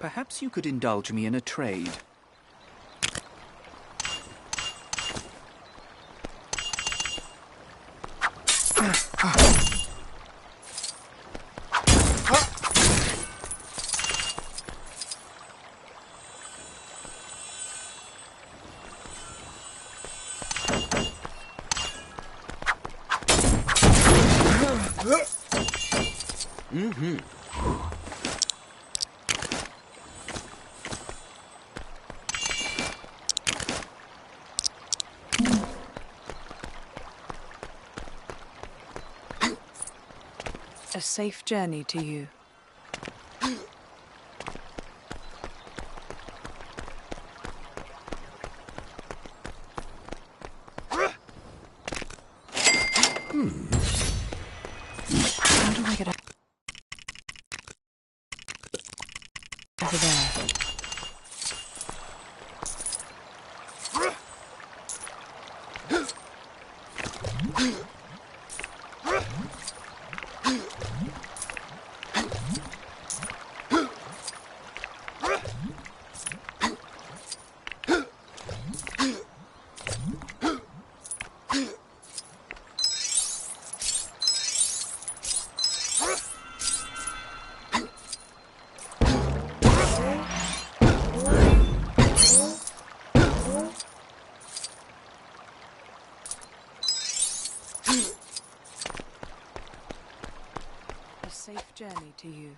Perhaps you could indulge me in a trade. A safe journey to you. How do I get over there? A safe journey to you.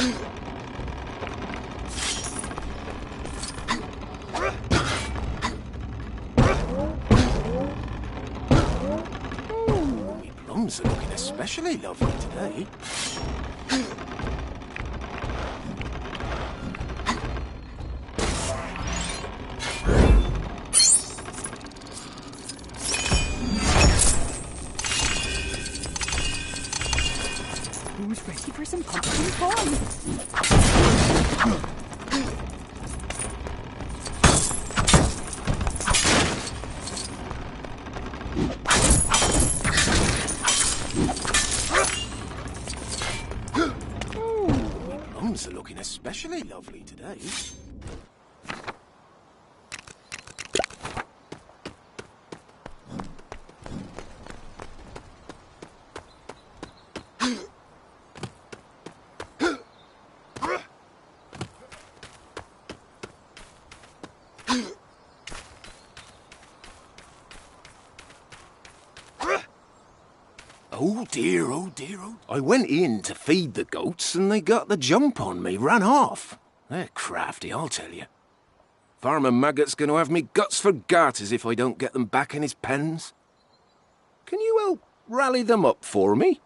My plums are looking especially lovely today. Who's ready for some pumpkin fun? My plums are looking especially lovely today. Oh dear, oh dear, oh. I went in to feed the goats and they got the jump on me, ran off. They're crafty, I'll tell you. Farmer Maggot's going to have me guts for garters if I don't get them back in his pens. Can you help rally them up for me?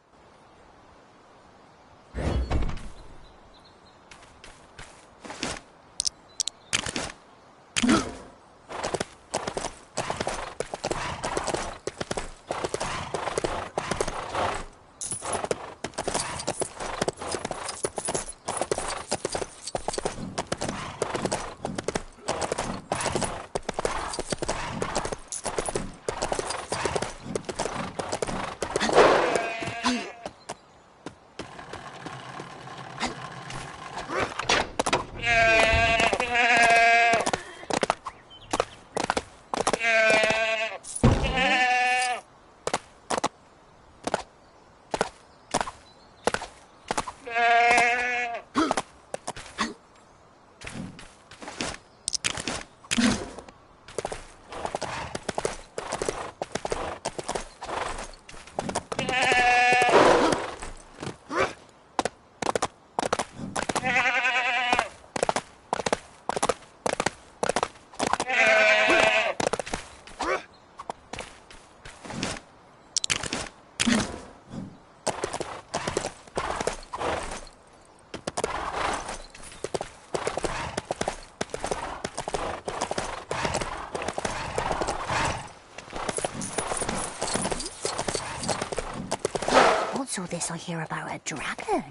What's all this I hear about a dragon?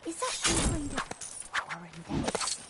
Is that some kind of foreign delicacy?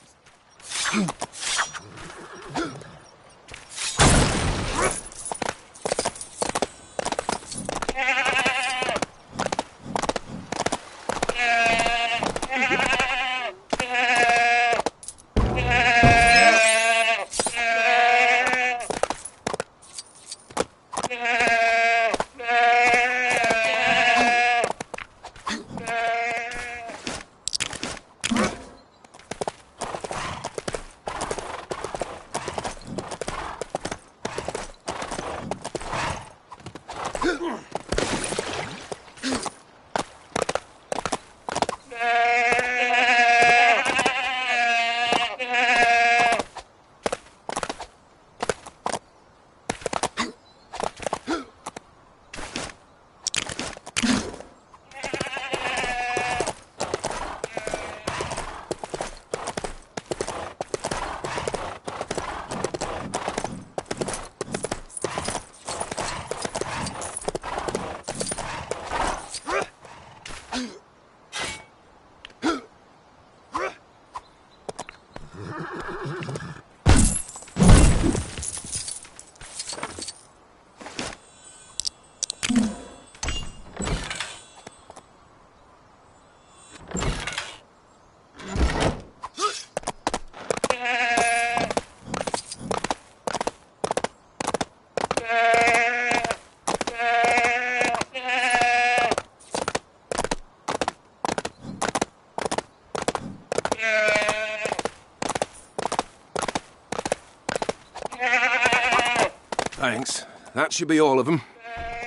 Thanks. That should be all of them.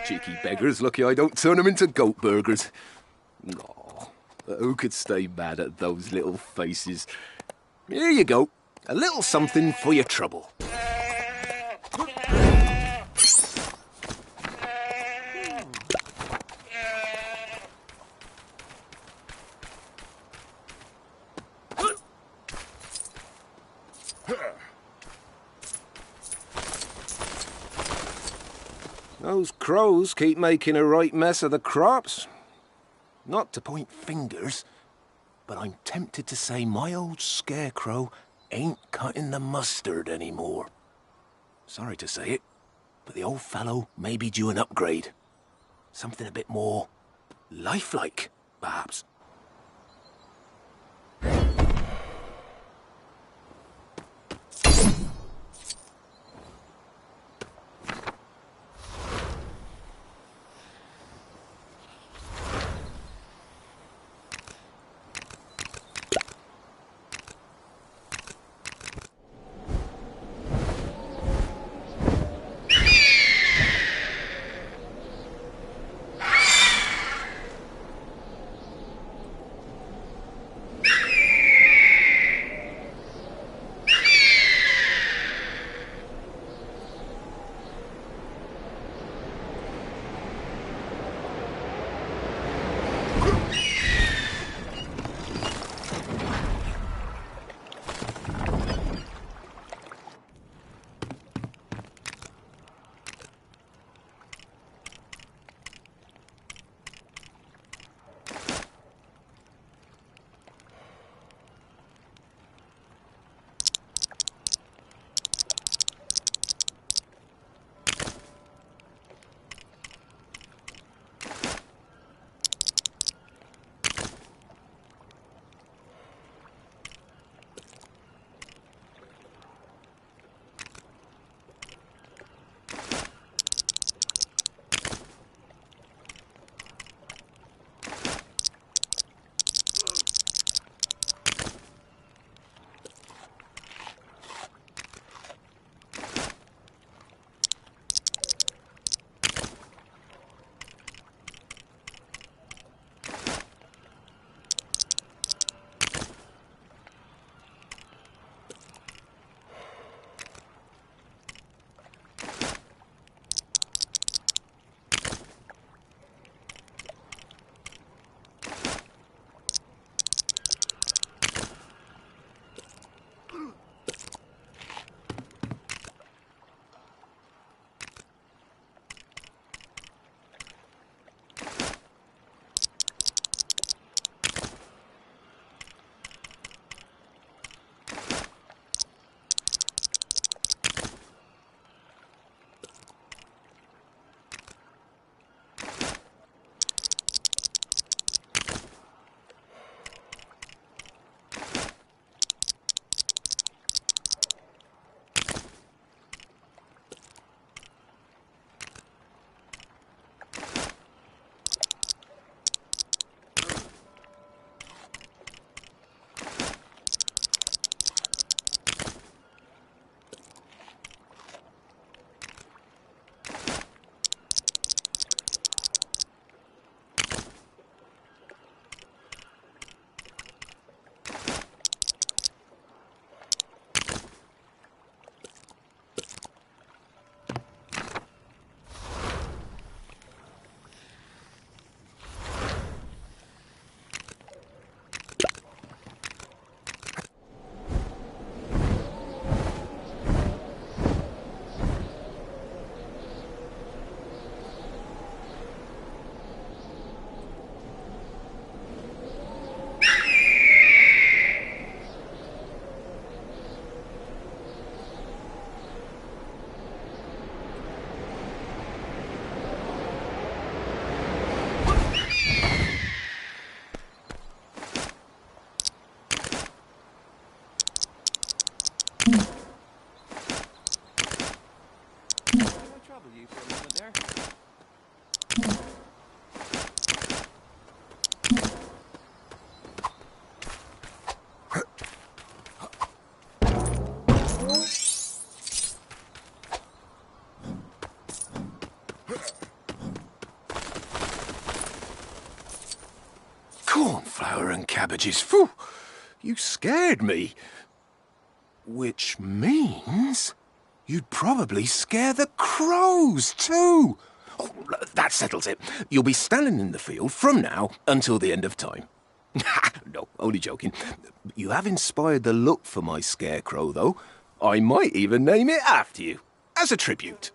Cheeky beggars, lucky I don't turn them into goat burgers. Oh, Who could stay mad at those little faces? Here you go. A little something for your trouble. Those crows keep making a right mess of the crops. Not to point fingers, but I'm tempted to say my old scarecrow ain't cutting the mustard anymore. Sorry to say it, but the old fellow may be due an upgrade. Something a bit more lifelike, perhaps. cabbages. Phew! You scared me. Which means you'd probably scare the crows too. Oh, that settles it. You'll be standing in the field from now until the end of time. No, only joking. You have inspired the look for my scarecrow, though. I might even name it after you, as a tribute.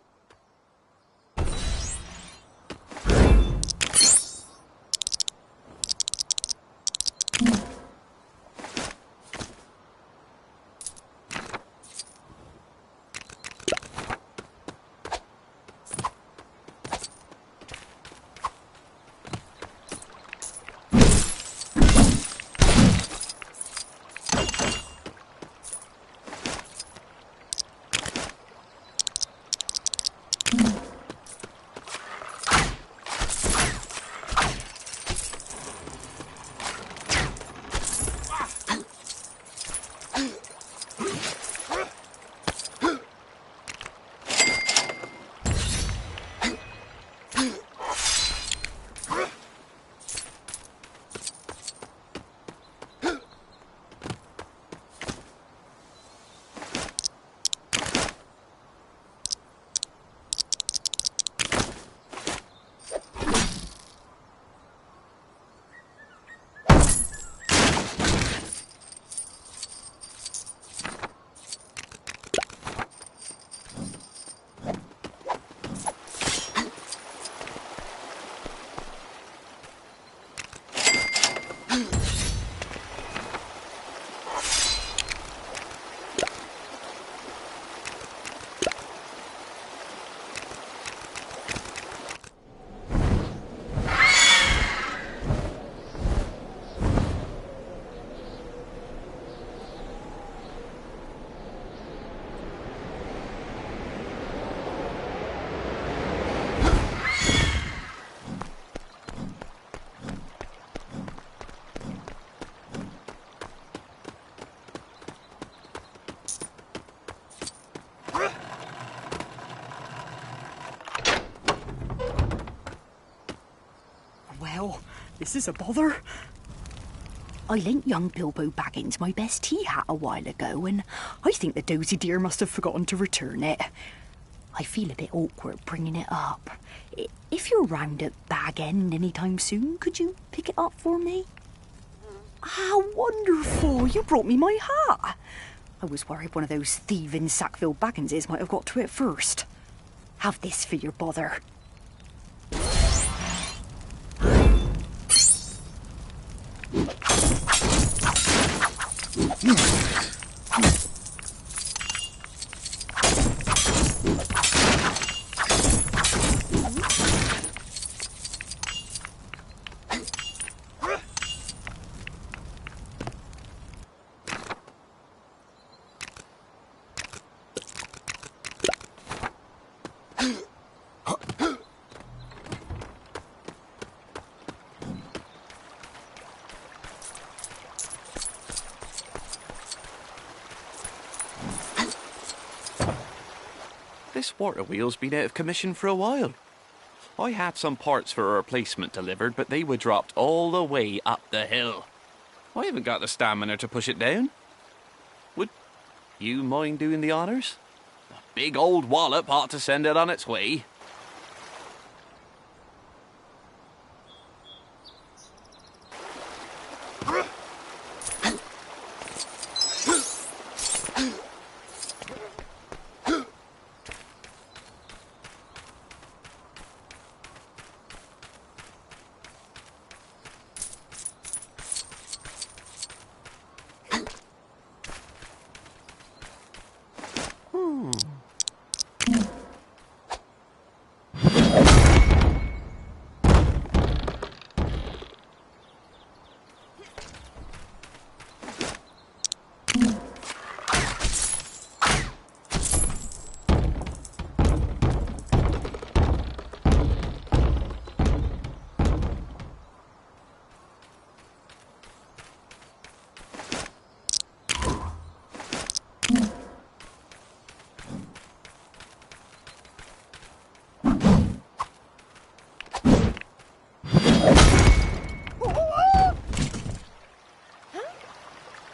Well, this is a bother. I lent young Bilbo Baggins my best tea hat a while ago, and I think the dozy dear must have forgotten to return it. I feel a bit awkward bringing it up. If you're round at Bag End anytime soon, could you pick it up for me? How wonderful! You brought me my hat. I was worried one of those thieving Sackville Bagginses might have got to it first. Have this for your bother. This water wheel's been out of commission for a while. I had some parts for a replacement delivered, but they were dropped all the way up the hill. I haven't got the stamina to push it down. Would you mind doing the honours? A big old wallop ought to send it on its way.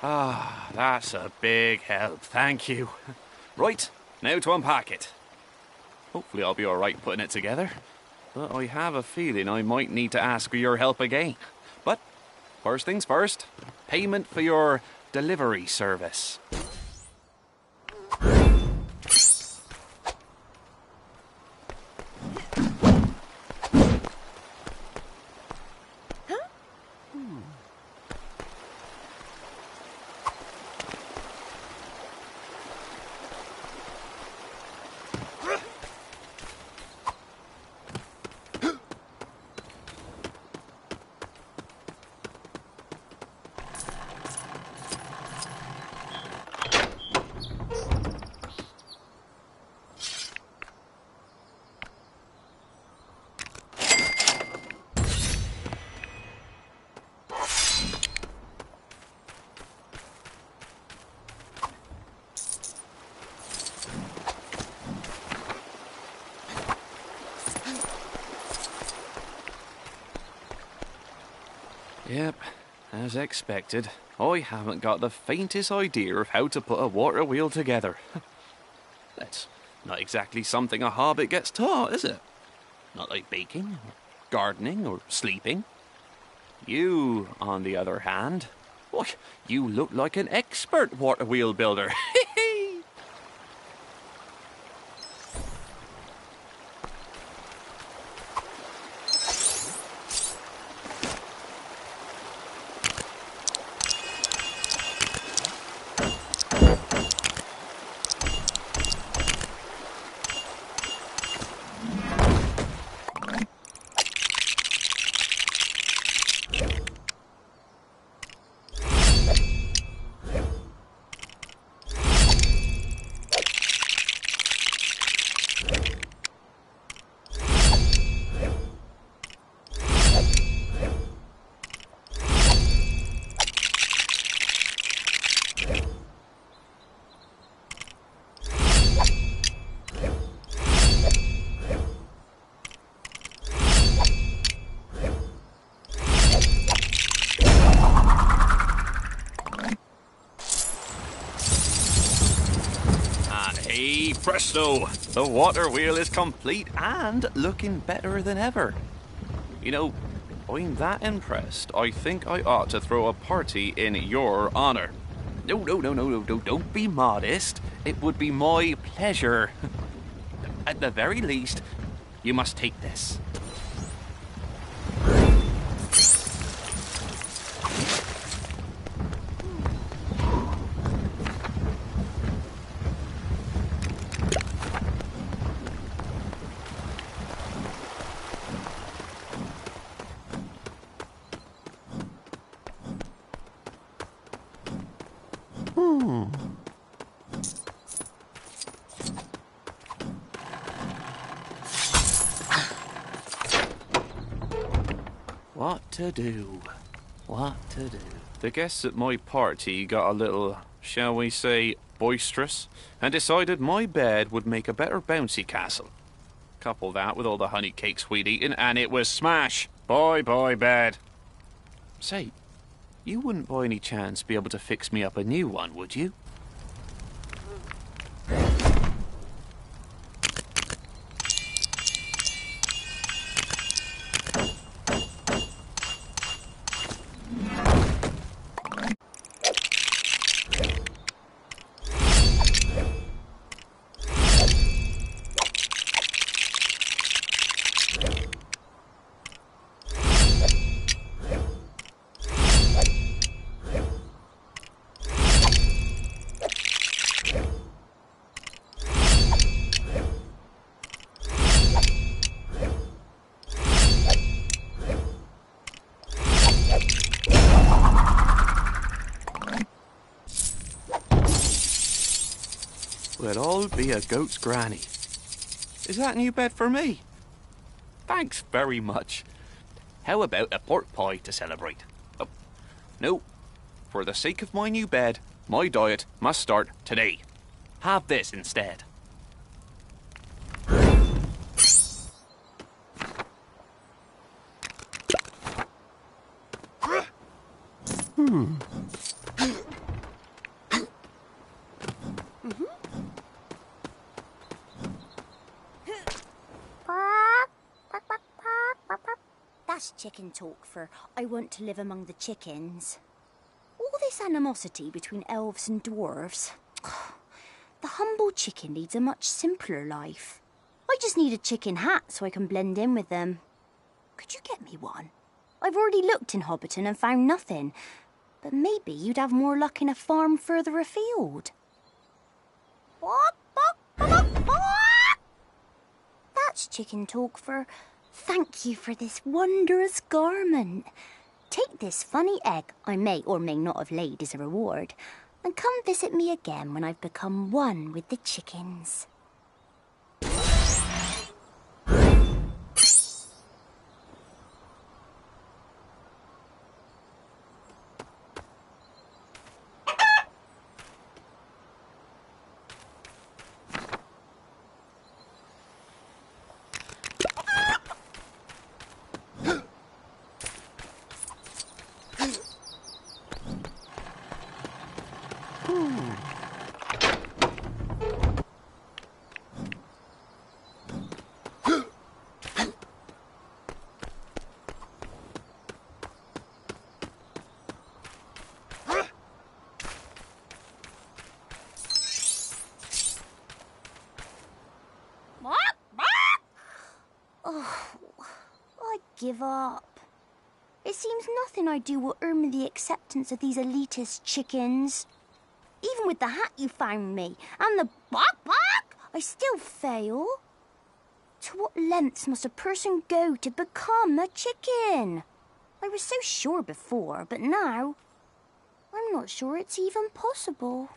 Ah, that's a big help, thank you. Right, now to unpack it. Hopefully I'll be alright putting it together. But I have a feeling I might need to ask for your help again. But first things first, payment for your delivery service. Yep, as expected, I haven't got the faintest idea of how to put a water wheel together. That's not exactly something a hobbit gets taught, is it? Not like baking, or gardening, or sleeping. You, on the other hand, why, you look like an expert water wheel builder. Hey, presto! The water wheel is complete and looking better than ever. You know, I'm that impressed, I think I ought to throw a party in your honor. No, don't be modest. It would be my pleasure. At the very least, you must take this. What to do? What to do? The guests at my party got a little, shall we say, boisterous, and decided my bed would make a better bouncy castle. Couple that with all the honey cakes we'd eaten, and it was smash! Bye bye, bed. Say, you wouldn't by any chance be able to fix me up a new one, would you? Well, I'll be a goat's granny. Is that a new bed for me? Thanks very much. How about a pork pie to celebrate? Oh, no. For the sake of my new bed, my diet must start today. Have this instead. chicken talk for I want to live among the chickens. All this animosity between elves and dwarves. The humble chicken leads a much simpler life. I just need a chicken hat so I can blend in with them. Could you get me one? I've already looked in Hobbiton and found nothing. But maybe you'd have more luck in a farm further afield. That's chicken talk for thank you for this wondrous garment. Take this funny egg I may or may not have laid as a reward, and come visit me again when I've become one with the chickens. Give up. It seems nothing I do will earn me the acceptance of these elitist chickens. Even with the hat you found me, and the bark, I still fail. To what lengths must a person go to become a chicken? I was so sure before, but now, I'm not sure it's even possible.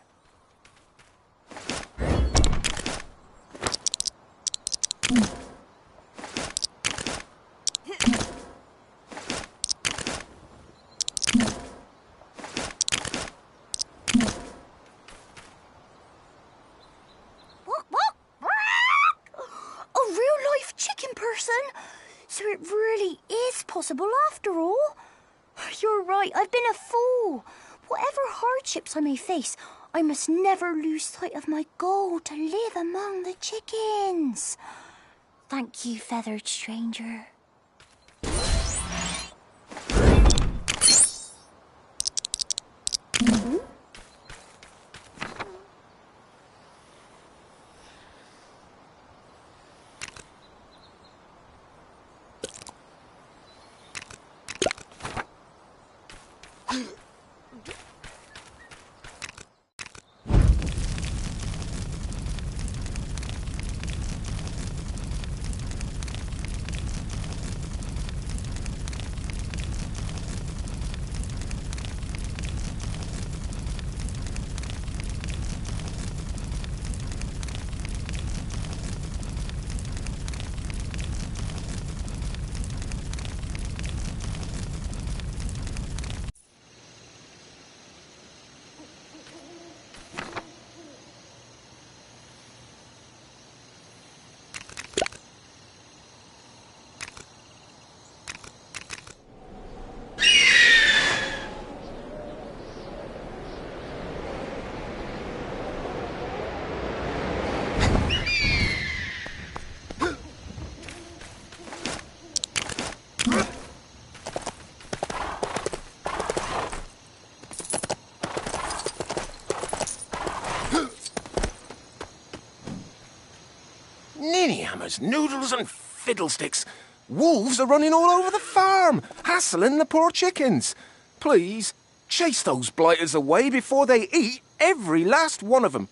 So it really is possible after all. You're right, I've been a fool. Whatever hardships I may face, I must never lose sight of my goal to live among the chickens. Thank you, feathered stranger. Ninnyhammers, noodles and fiddlesticks. Wolves are running all over the farm, hassling the poor chickens. Please, chase those blighters away before they eat every last one of them.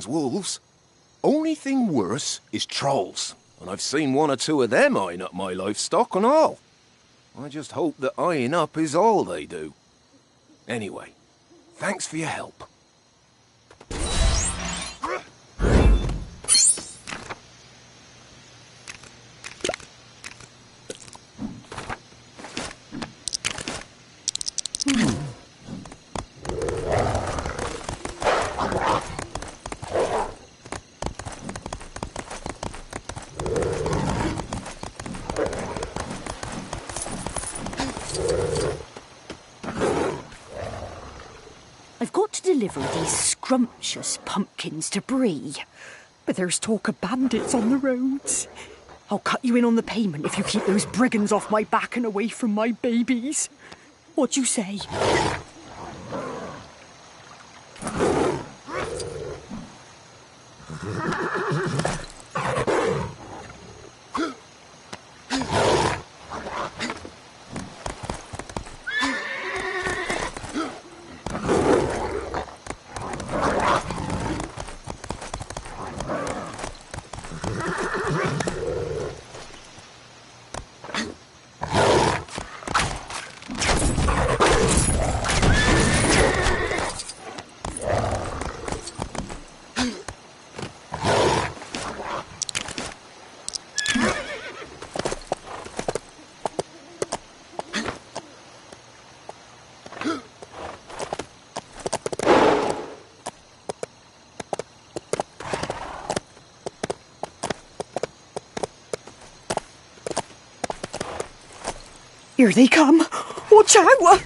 wolves. Only thing worse is trolls, and I've seen one or two of them eyeing up my livestock and all. I just hope that eyeing up is all they do. Anyway, thanks for your help. I've got to deliver these scrumptious pumpkins to Bree, but there's talk of bandits on the roads. I'll cut you in on the payment if you keep those brigands off my back and away from my babies. What'd you say? Here they come. Watch out!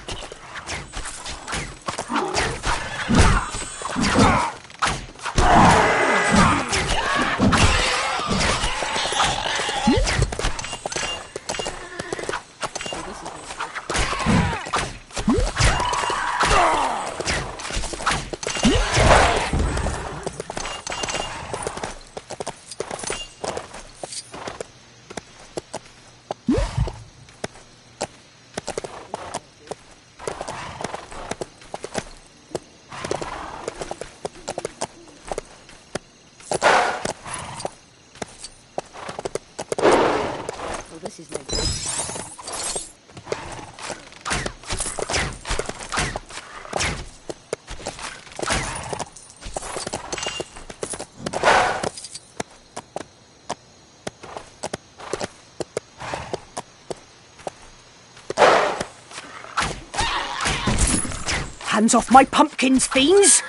Hands off my pumpkins, fiends!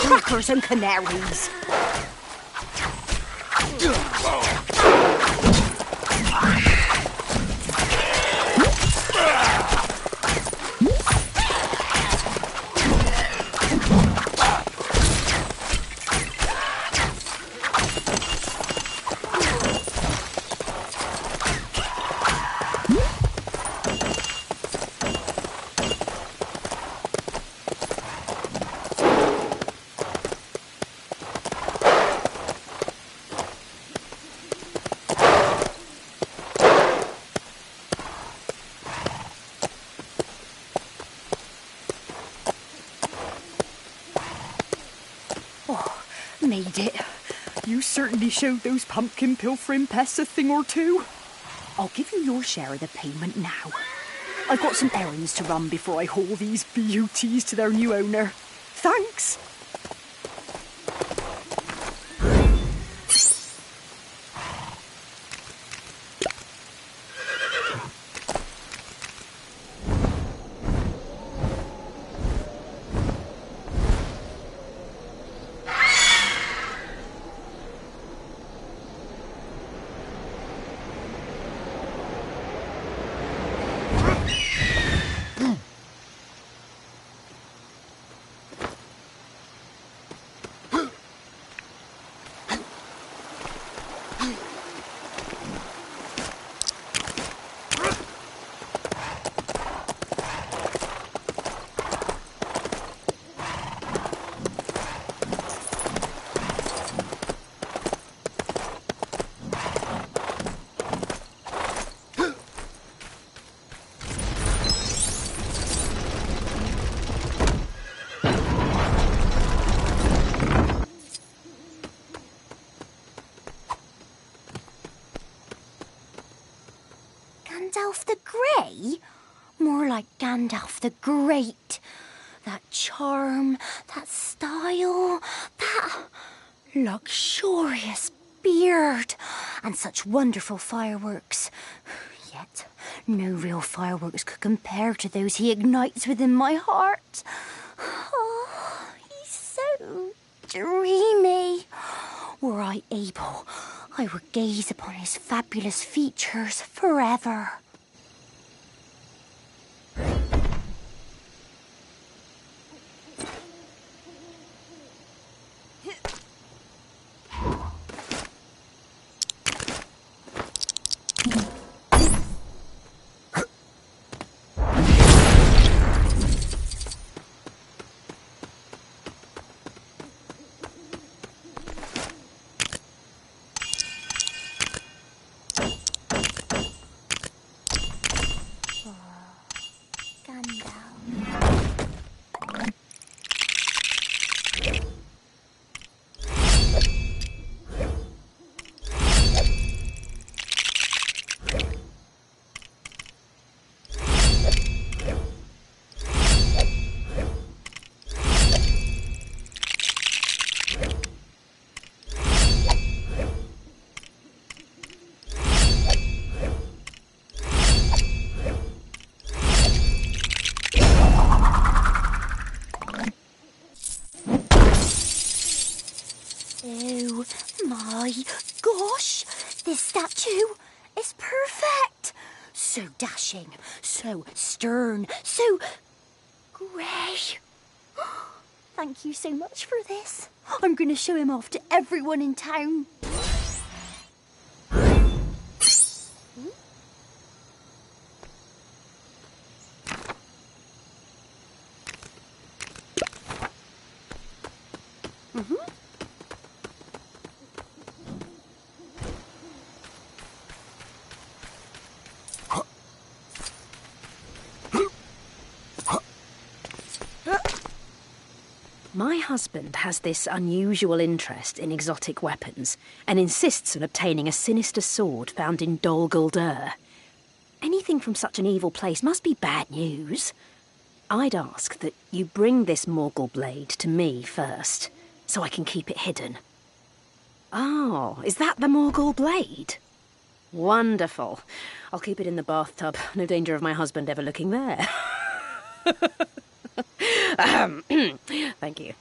Crackers and canaries. Made it. You certainly showed those pumpkin pilfering pests a thing or two. I'll give you your share of the payment now. I've got some errands to run before I haul these beauties to their new owner. Thanks. Gandalf the Grey? More like Gandalf the Great. That charm, that style, that luxurious beard, and such wonderful fireworks. Yet, no real fireworks could compare to those he ignites within my heart. Oh, he's so dreamy. Were I able, I would gaze upon his fabulous features forever. Oh my gosh, this statue is perfect. So dashing, so stern, so grey. Thank you so much for this. I'm going to show him off to everyone in town. My husband has this unusual interest in exotic weapons and insists on obtaining a sinister sword found in Dol Guldur. Anything from such an evil place must be bad news. I'd ask that you bring this Morgul blade to me first, so I can keep it hidden. Oh, is that the Morgul blade? Wonderful. I'll keep it in the bathtub. No danger of my husband ever looking there. Thank you.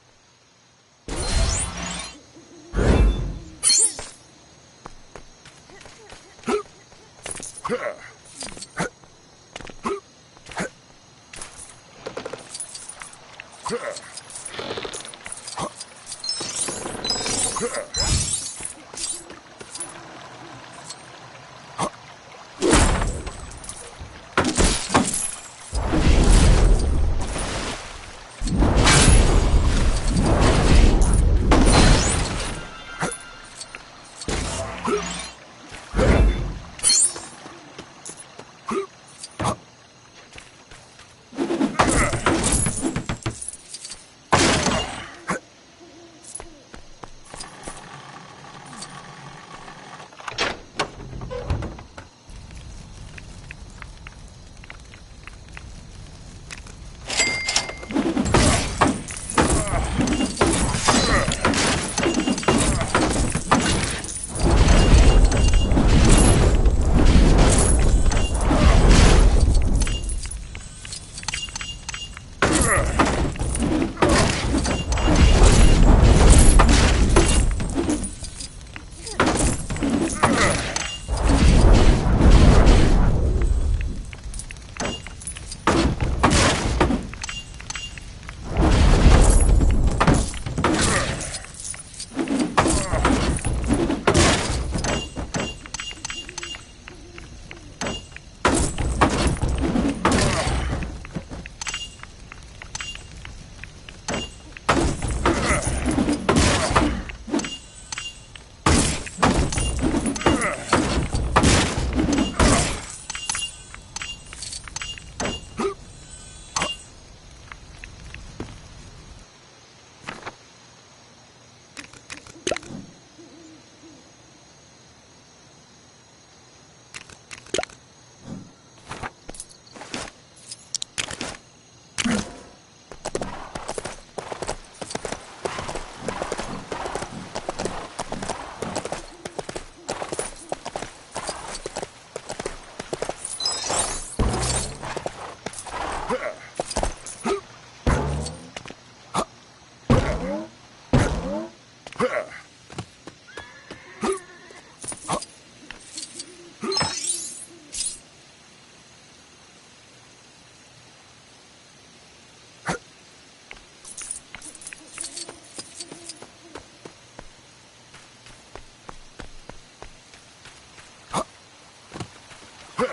Saw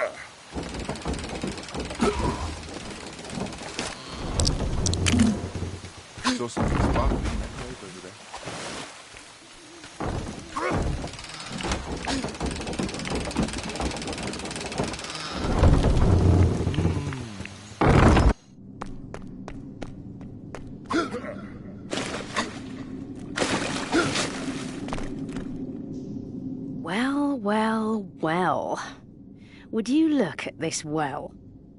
something sparkling in that cave over there. Well, well, well. Would you look at this well?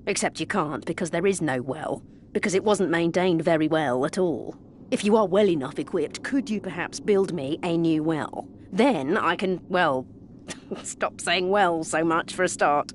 Except you can't, because there is no well, because it wasn't maintained very well at all. If you are well enough equipped, could you perhaps build me a new well? Then I can, well, stop saying well so much for a start.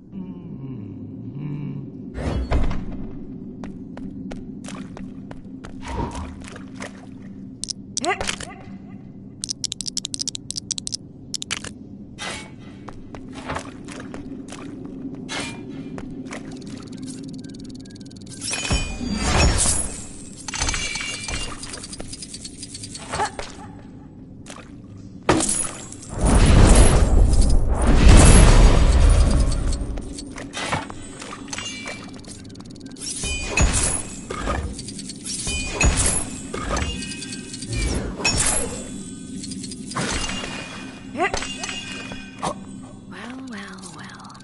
Well, well, well.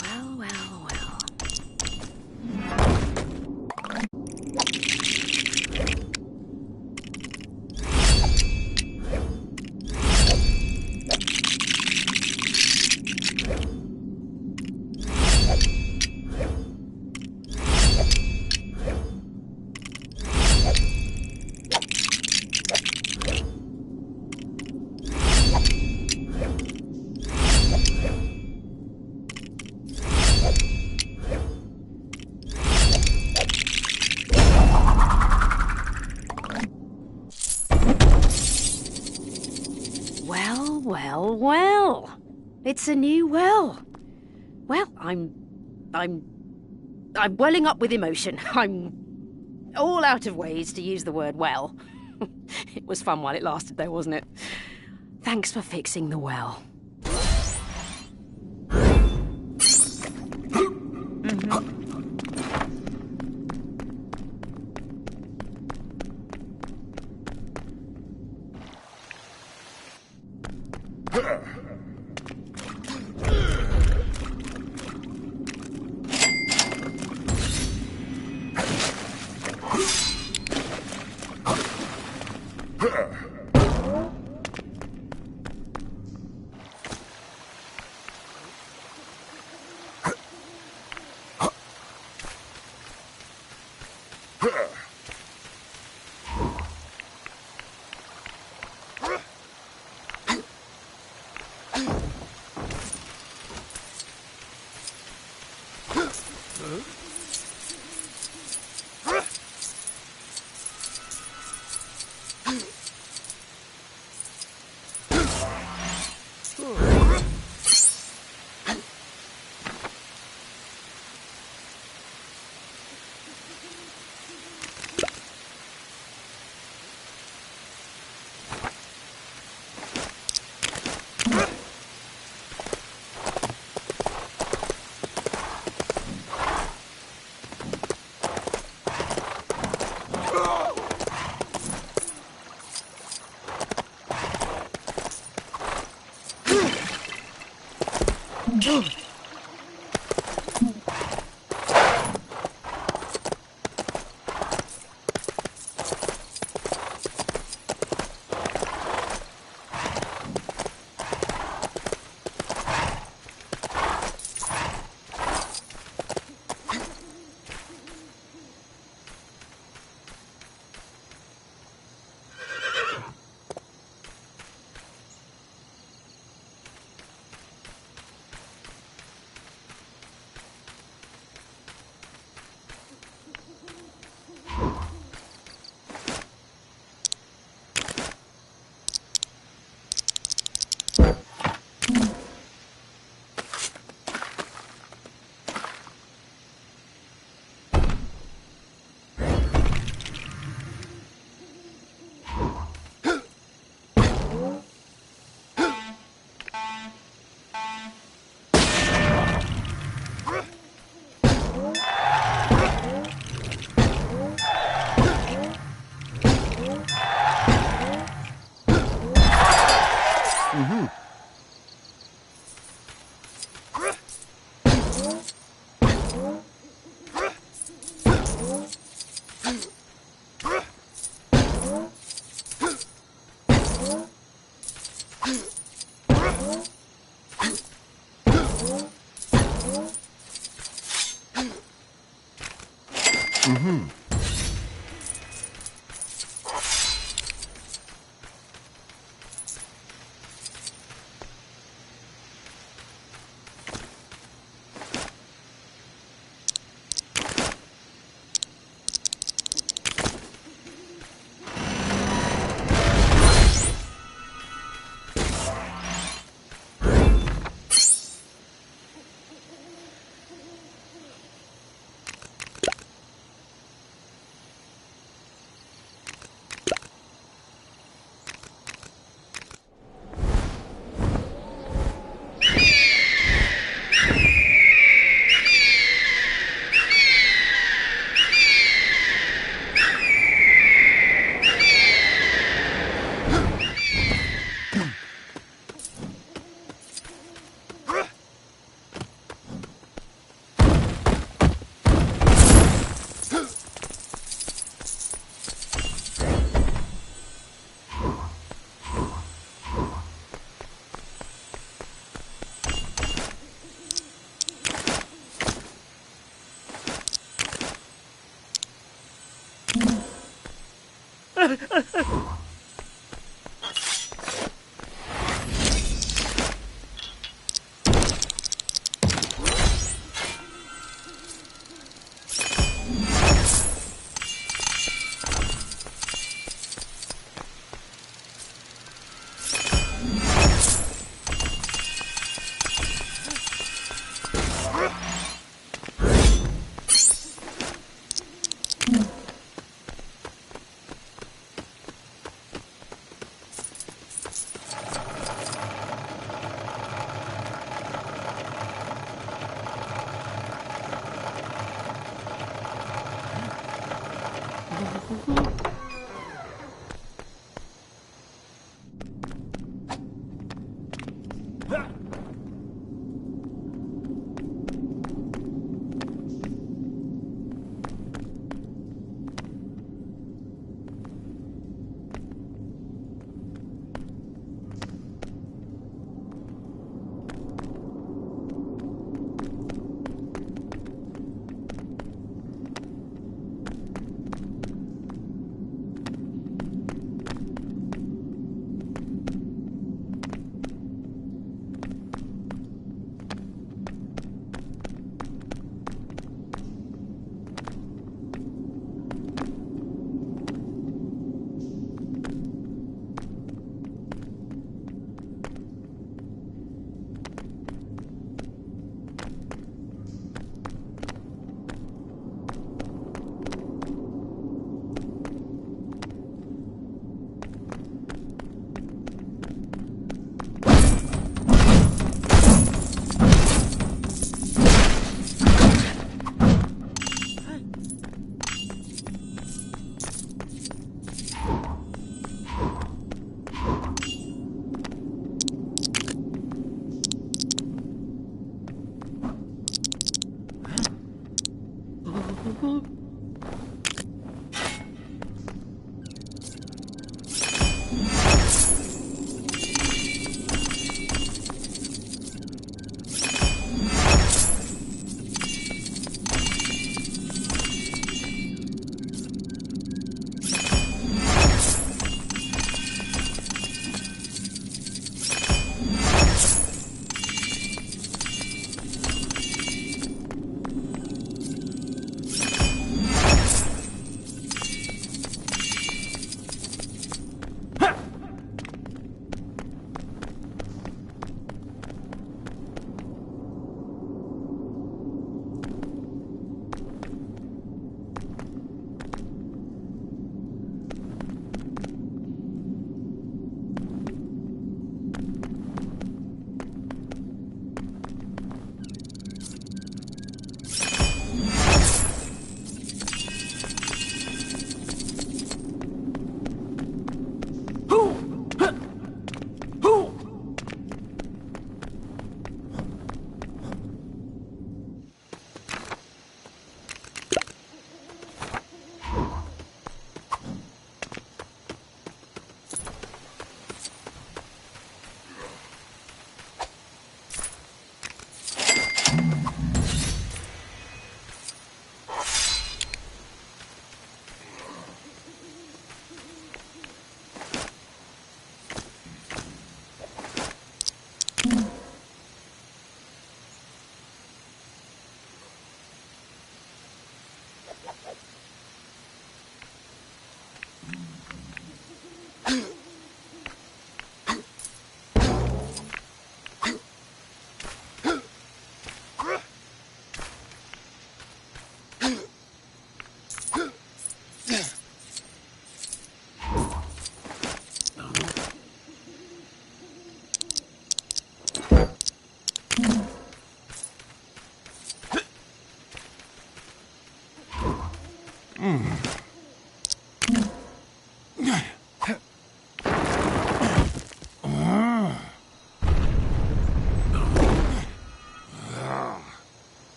Well, well, well. Well, well, well. It's a new well. Well, I'm welling up with emotion. I'm all out of ways to use the word well. It was fun while it lasted, though, wasn't it? Thanks for fixing the well.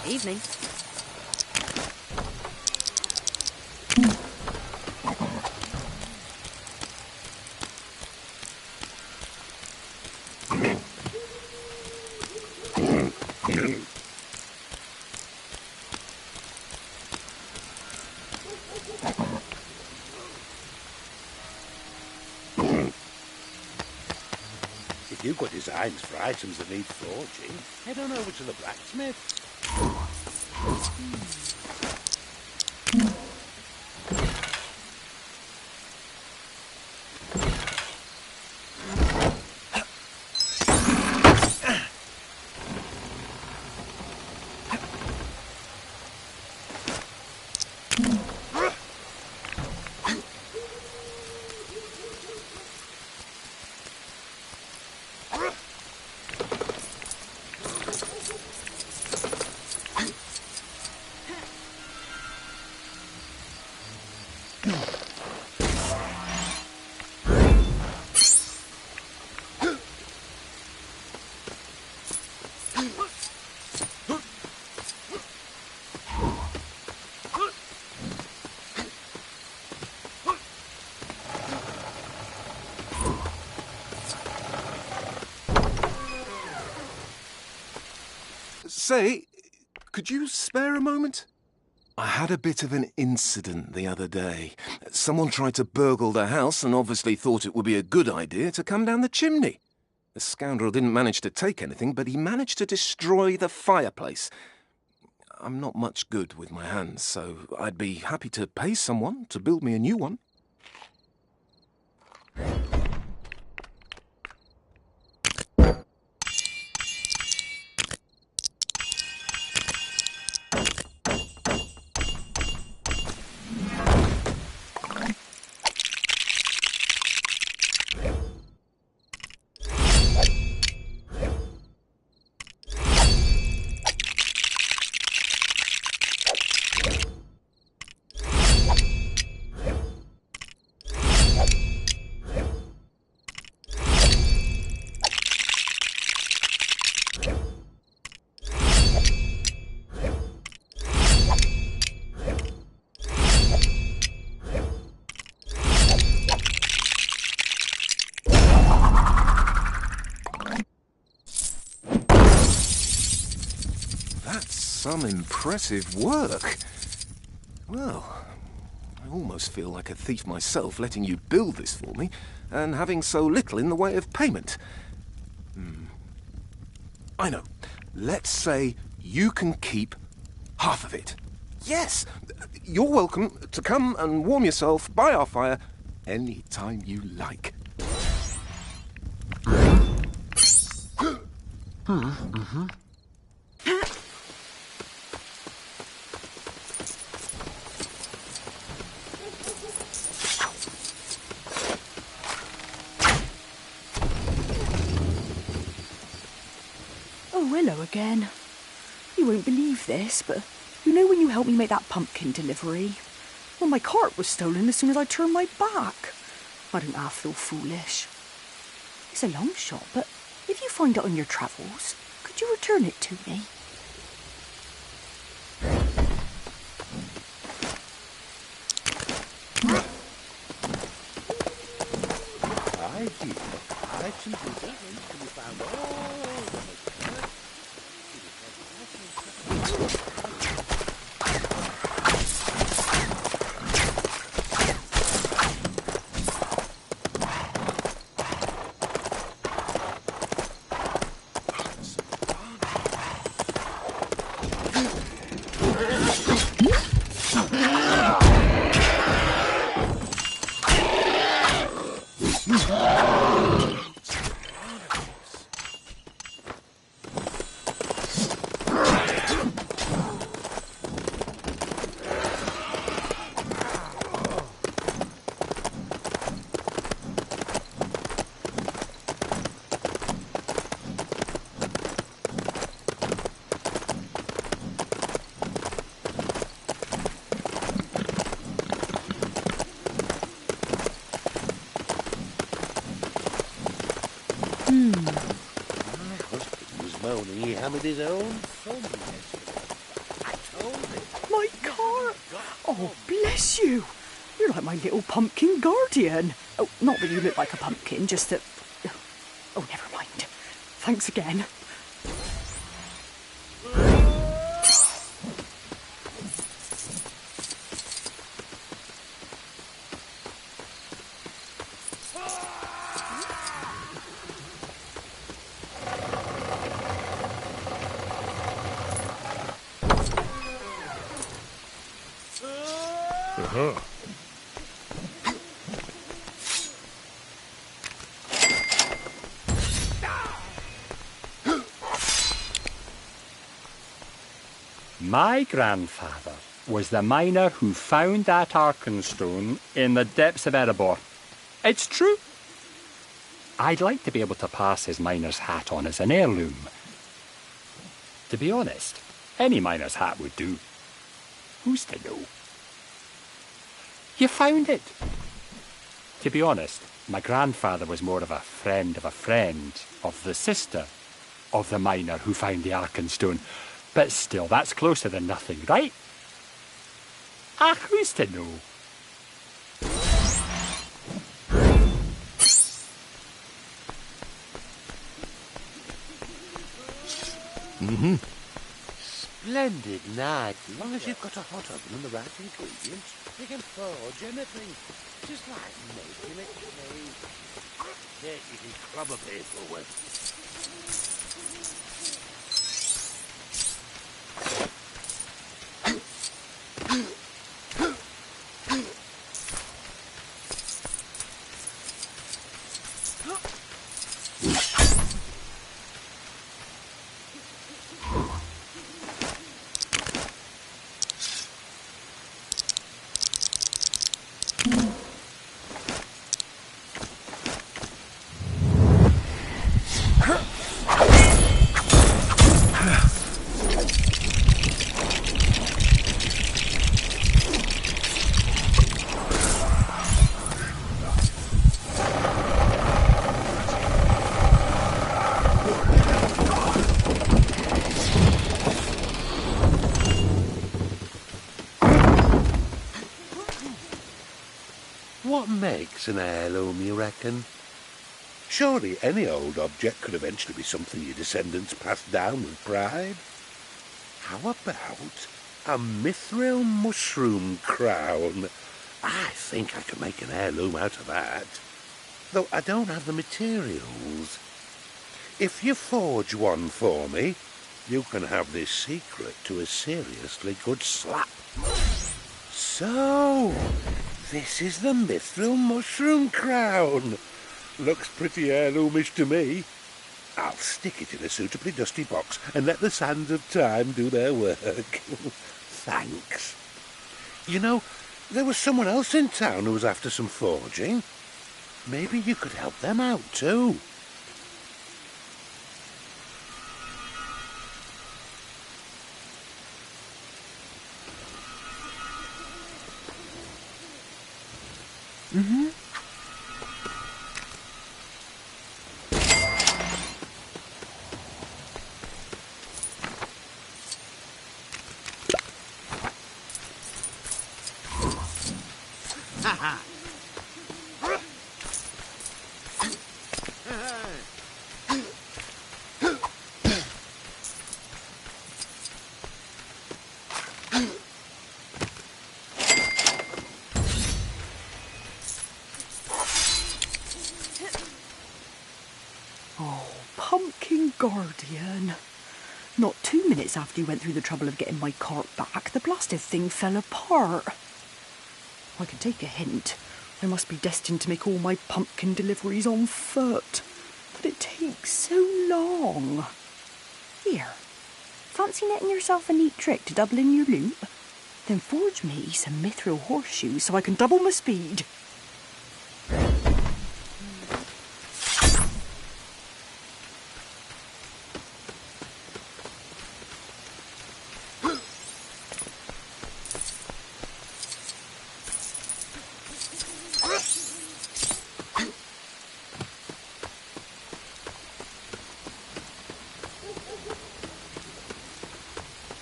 Evening. If you've got designs for items that need forging, head on over to the blacksmith. Say, could you spare a moment? I had a bit of an incident the other day. Someone tried to burgle the house and obviously thought it would be a good idea to come down the chimney. The scoundrel didn't manage to take anything, but he managed to destroy the fireplace. I'm not much good with my hands, so I'd be happy to pay someone to build me a new one. Some impressive work. Well, I almost feel like a thief myself, letting you build this for me, and having so little in the way of payment. I know. Let's say you can keep half of it. Yes, you're welcome to come and warm yourself by our fire any time you like. Hello again. You won't believe this, but you know when you helped me make that pumpkin delivery? Well, my cart was stolen as soon as I turned my back. I don't half feel foolish. It's a long shot, but if you find it on your travels, could you return it to me? Items and servants can be found all over the earth. He hammered his own thumb yesterday. I told him. My cart! Oh, bless you! You're like my little pumpkin guardian. Oh, not that you look like a pumpkin, just that... Oh, never mind. Thanks again. My grandfather was the miner who found that Arkenstone in the depths of Erebor. It's true. I'd like to be able to pass his miner's hat on as an heirloom. To be honest, any miner's hat would do. Who's to know? You found it. To be honest, my grandfather was more of a friend of the sister of the miner who found the Arkenstone. But still, that's closer than nothing, right? Ah, who's to know? Splendid night. As long as you've got a hot oven and the right ingredients, you can forge anything. Just like making a cake. Cake you can club a paper with. What makes an heirloom, you reckon? Surely any old object could eventually be something your descendants passed down with pride. How about a mithril mushroom crown? I think I could make an heirloom out of that. Though I don't have the materials. If you forge one for me, you can have this secret to a seriously good slap. So, this is the mithril mushroom crown. Looks pretty heirloomish to me. I'll stick it in a suitably dusty box and let the sands of time do their work. Thanks. You know, there was someone else in town who was after some forging. Maybe you could help them out too. Oh, Pumpkin Guardian. Not 2 minutes after you went through the trouble of getting my cart back, the blasted thing fell apart. I can take a hint. I must be destined to make all my pumpkin deliveries on foot. But it takes so long. Here, fancy netting yourself a neat trick to double in your loot? Then forge me some mithril horseshoes so I can double my speed.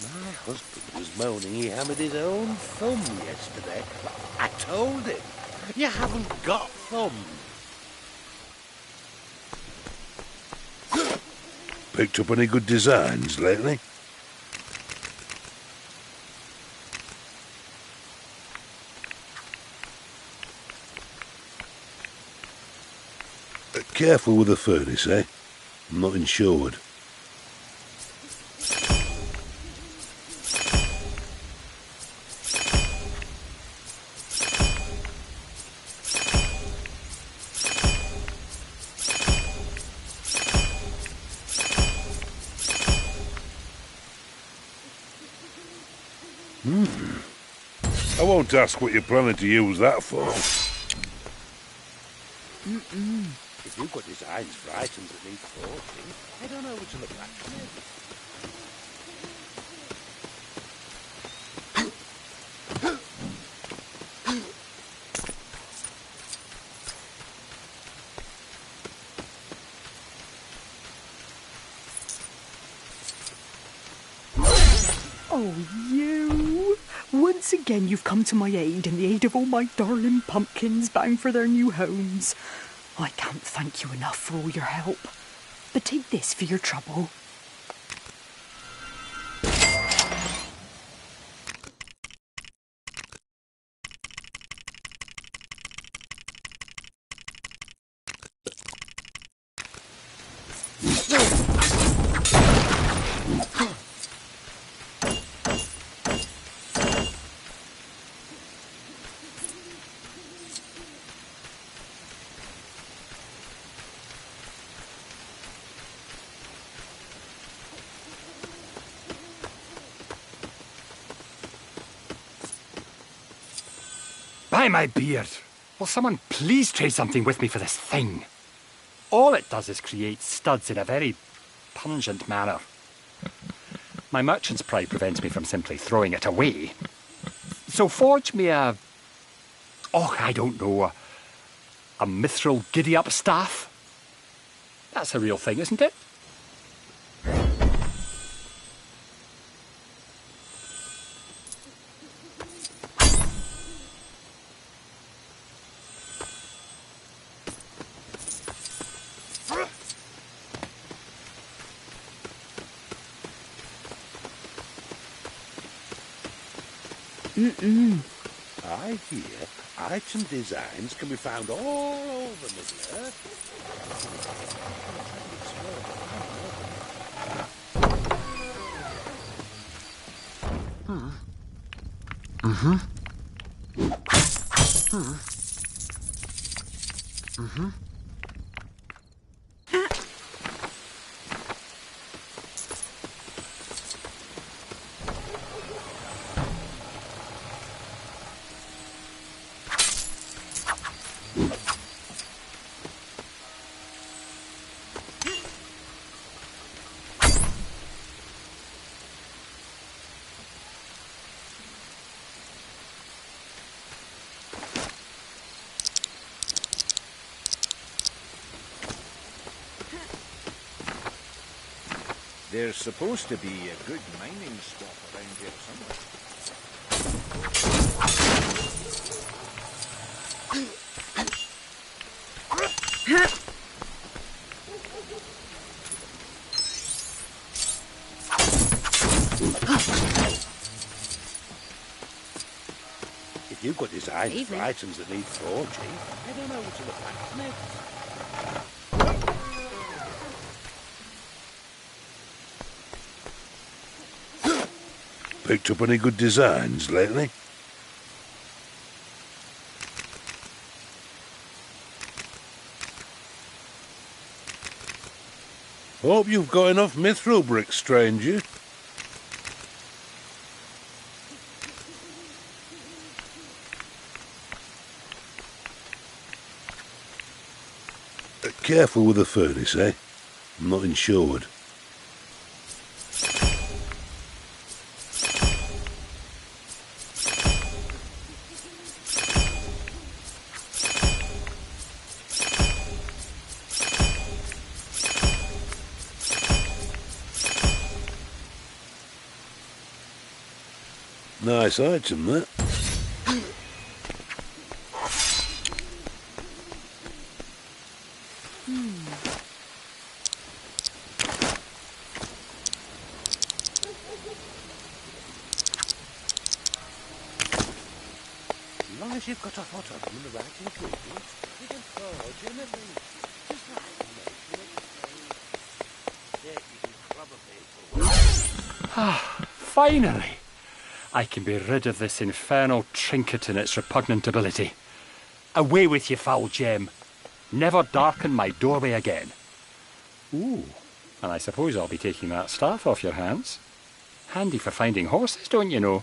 My husband was moaning he hammered his own thumb yesterday. I told him, you haven't got thumbs. Picked up any good designs lately? Careful with the furnace, eh? I'm not insured. I won't ask what you're planning to use that for. If you've got designs for items that need forging, head on over to the blacksmith. Oh, you! Once again you've come to my aid and the aid of all my darling pumpkins bound for their new homes. I can't thank you enough for all your help. But take this for your trouble. By my beard, will someone please trade something with me for this thing? All it does is create studs in a very pungent manner. My merchant's pride prevents me from simply throwing it away. So forge me a mithril giddy-up staff. That's a real thing, isn't it? I hear item designs can be found all over Middle-earth. There's supposed to be a good mining spot around here somewhere. If you've got designs for Evening. items that need forging, head on over to the blacksmith. Picked up any good designs lately? Hope you've got enough mithril bricks, stranger. Careful with the furnace, eh? I'm not insured. Nice item, that. As long as you've got a hot oven and the right ingredients, you can forge anything. Just like Finally! I can be rid of this infernal trinket and its repugnant ability. Away with you, foul gem. Never darken my doorway again. Ooh, and I suppose I'll be taking that staff off your hands. Handy for finding horses, don't you know?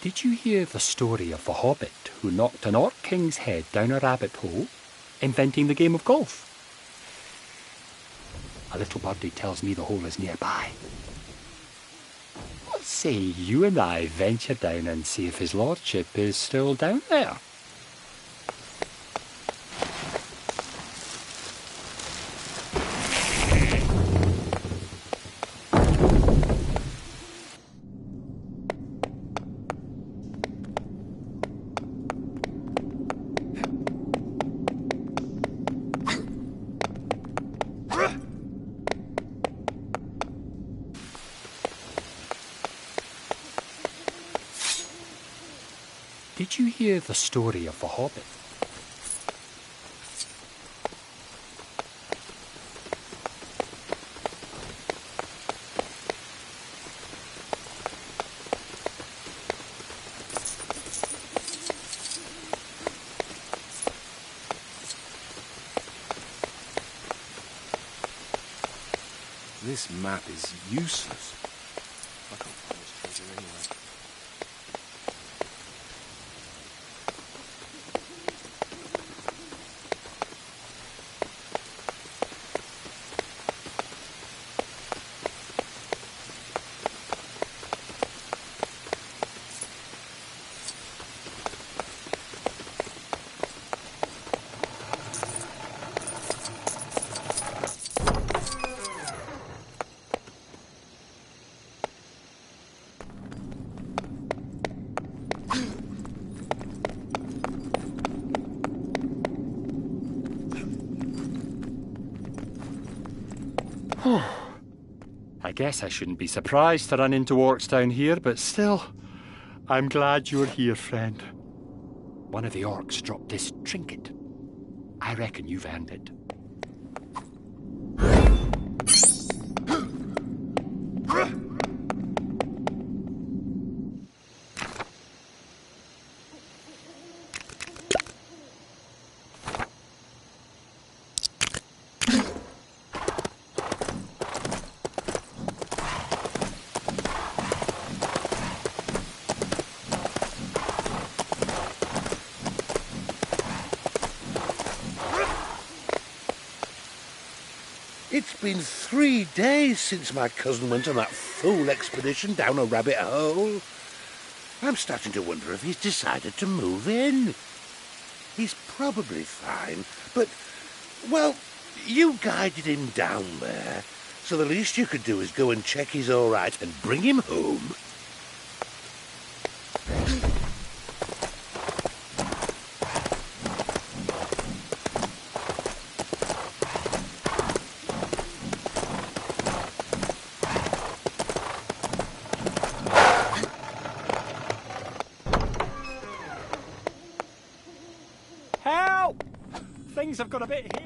Did you hear the story of the Hobbit who knocked an Orc King's head down a rabbit hole, inventing the game of golf? A little birdie tells me the hole is nearby. What say you and I venture down and see if his lordship is still down there? Did you hear the story of the Hobbit? This map is useless. I guess I shouldn't be surprised to run into orcs down here, but still, I'm glad you're here, friend. One of the orcs dropped this trinket. I reckon you've earned it. It's been 3 days since my cousin went on that fool expedition down a rabbit hole. I'm starting to wonder if he's decided to move in. He's probably fine, but, well, you guided him down there, so the least you could do is go and check he's all right and bring him home. Help! Things have got a bit hit.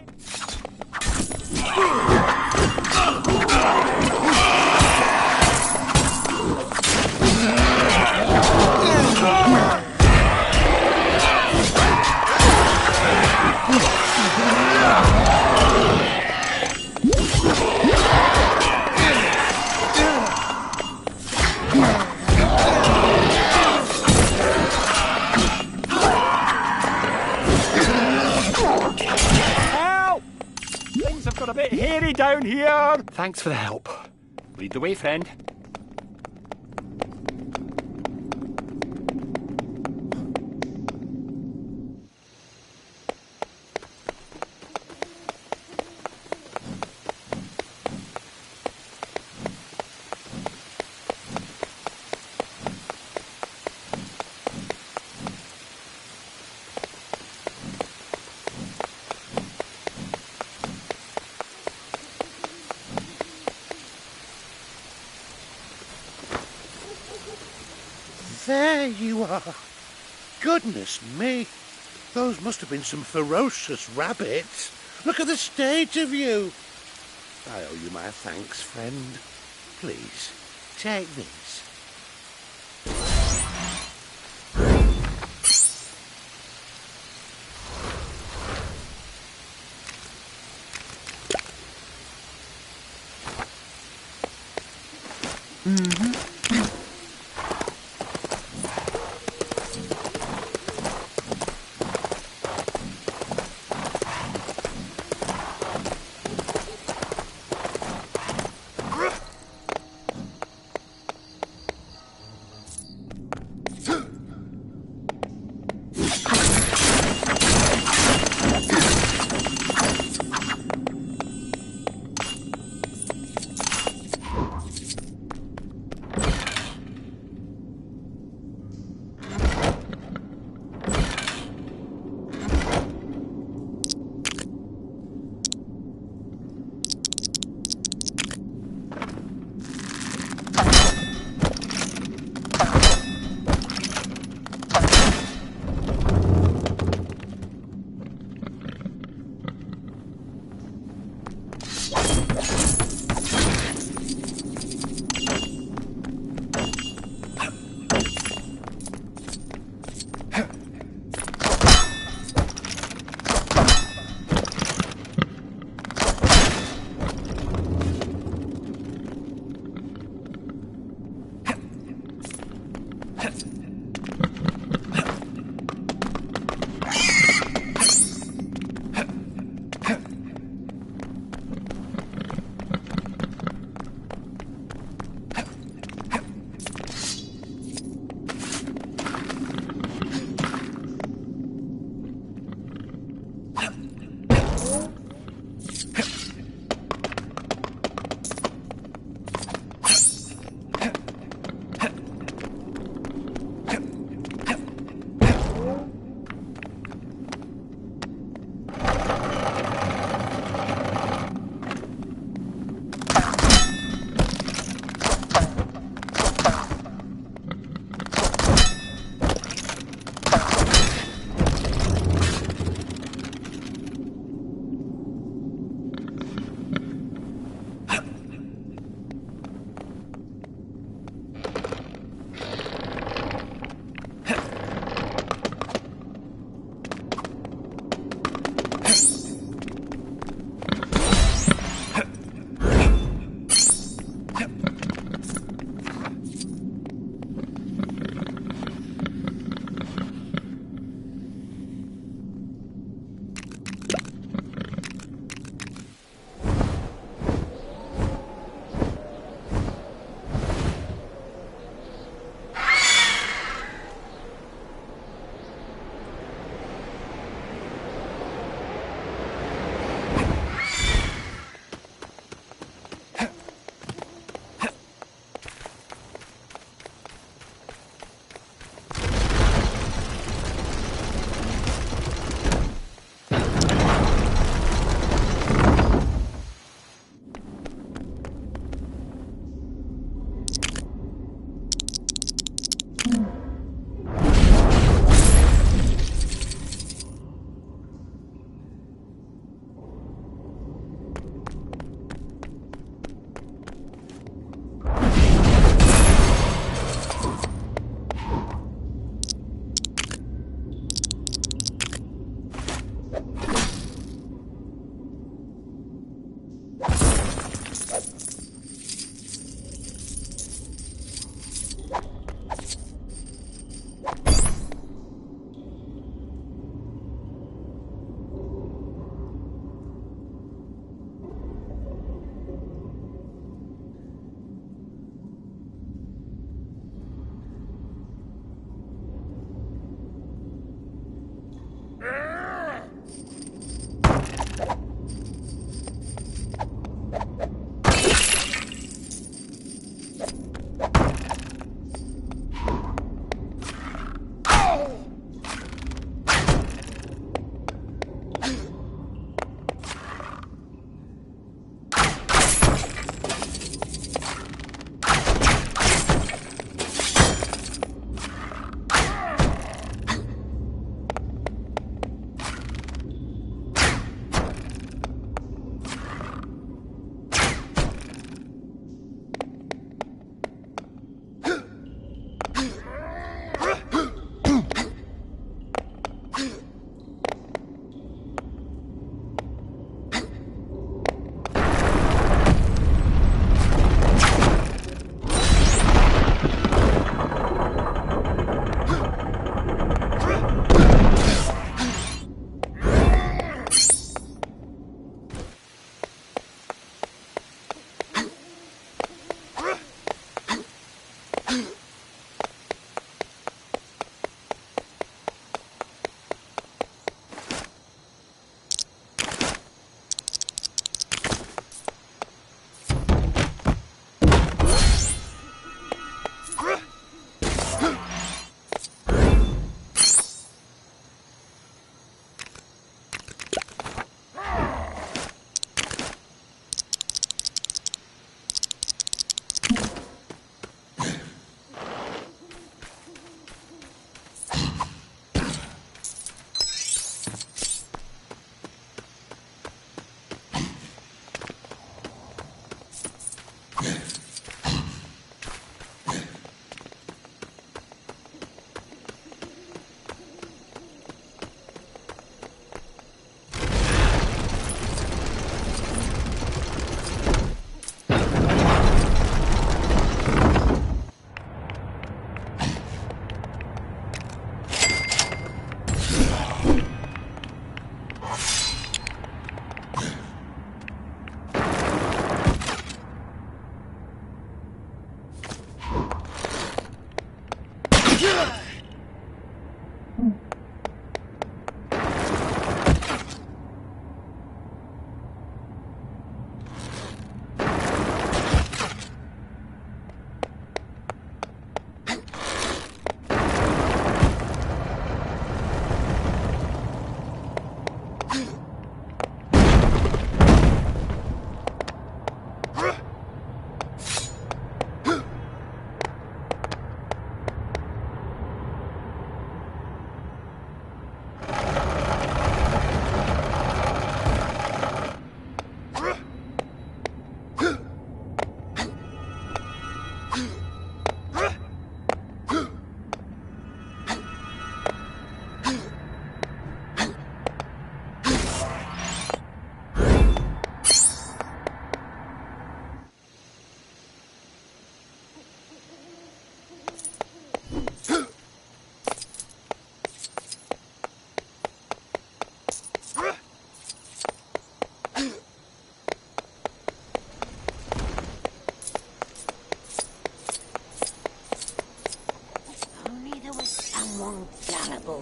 Help! Things have got a bit hairy down here. Thanks for the help. Lead the way, friend. There you are. Goodness me. Those must have been some ferocious rabbits. Look at the state of you. I owe you my thanks, friend. Please, take this.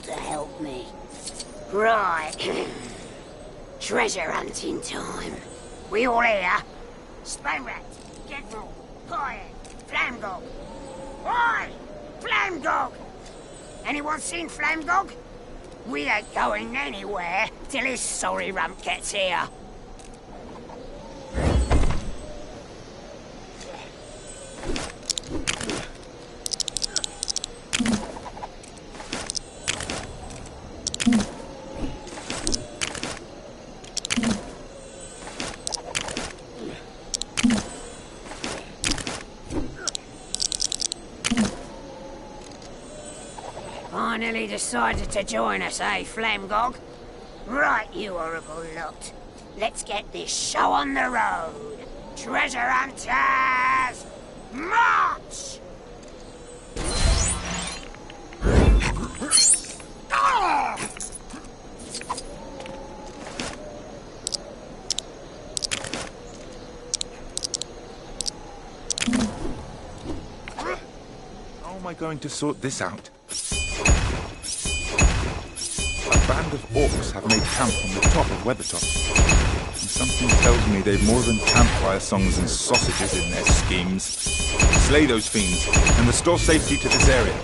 To help me. Right. Treasure hunting time. We all here? Spanrat, Gedril, Pye, Flamgog. Oi! Flamgog! Anyone seen Flamgog? We ain't going anywhere till his sorry rump gets here. Finally decided to join us, eh, Flamgog? Right, you horrible lot. Let's get this show on the road. Treasure hunters, march! How am I going to sort this out? A band of orcs have made camp on the top of Weathertop. And something tells me they've more than campfire songs and sausages in their schemes. Slay those fiends and restore safety to this area.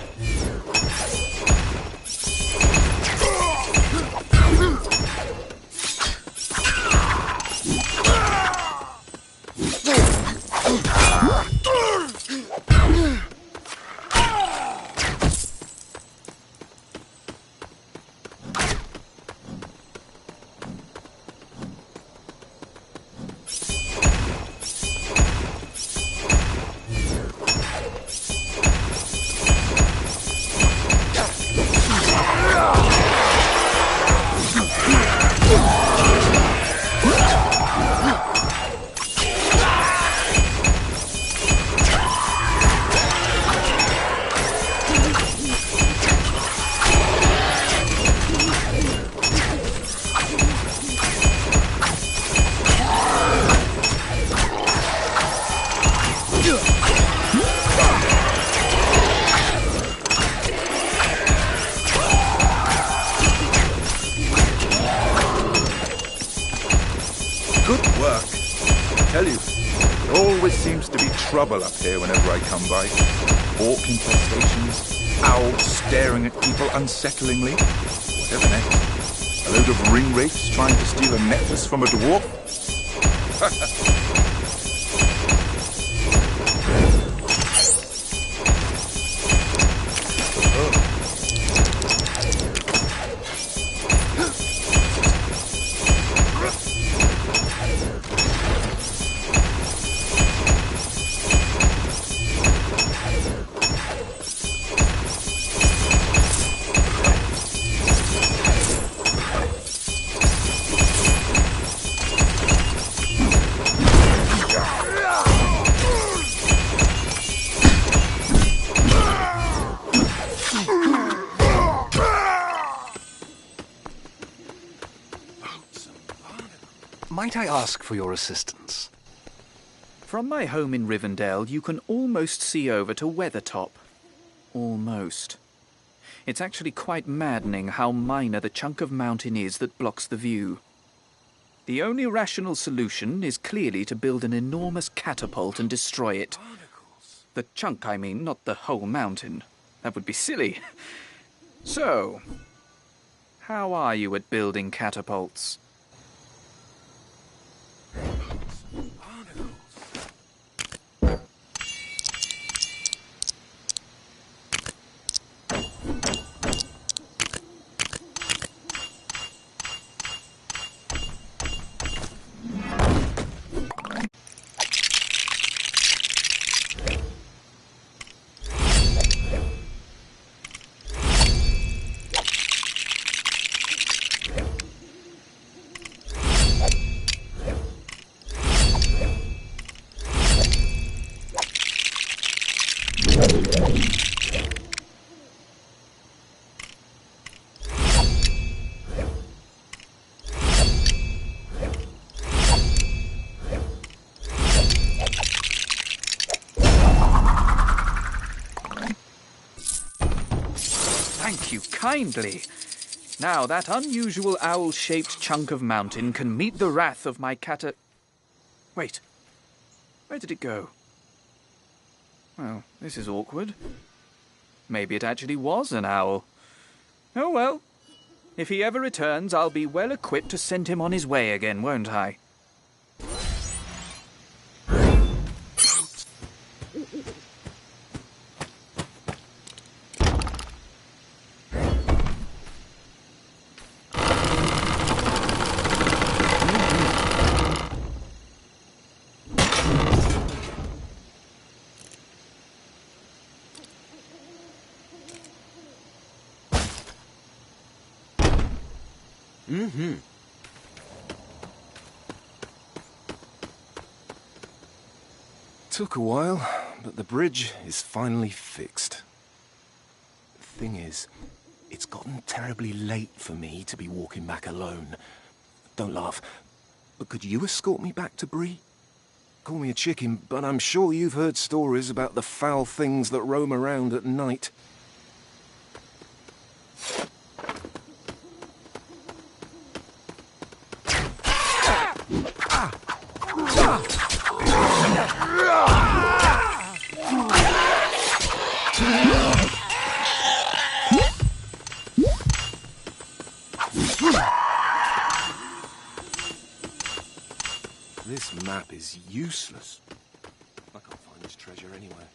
Trouble up here whenever I come by. Orc infestations, owls staring at people unsettlingly. Whatever next? A load of ring wraiths trying to steal a necklace from a dwarf? Might I ask for your assistance? From my home in Rivendell, you can almost see over to Weathertop. Almost. It's actually quite maddening how minor the chunk of mountain is that blocks the view. The only rational solution is clearly to build an enormous catapult and destroy it. The chunk, I mean, not the whole mountain. That would be silly. So, how are you at building catapults? Thank you kindly. Now that unusual owl-shaped chunk of mountain can meet the wrath of my Wait. Where did it go? Well, this is awkward. Maybe it actually was an owl. Oh well. If he ever returns, I'll be well equipped to send him on his way again, won't I? Mm-hmm. Took a while, but the bridge is finally fixed. The thing is, it's gotten terribly late for me to be walking back alone. Don't laugh, but could you escort me back to Bree? Call me a chicken, but I'm sure you've heard stories about the foul things that roam around at night. This map is useless. I can't find this treasure anywhere.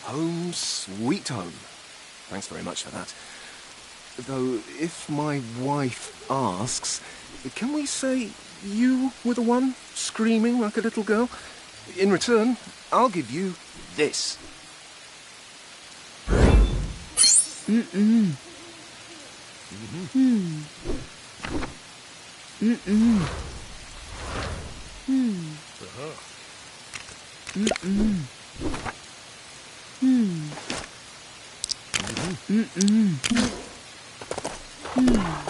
Home sweet home. Thanks very much for that. Though, if my wife asks, can we say you were the one screaming like a little girl? In return, I'll give you this. Mm-mm. Mm. Mm-mm. Mm. Mm-mm. Mm. Mm-mm. Mm.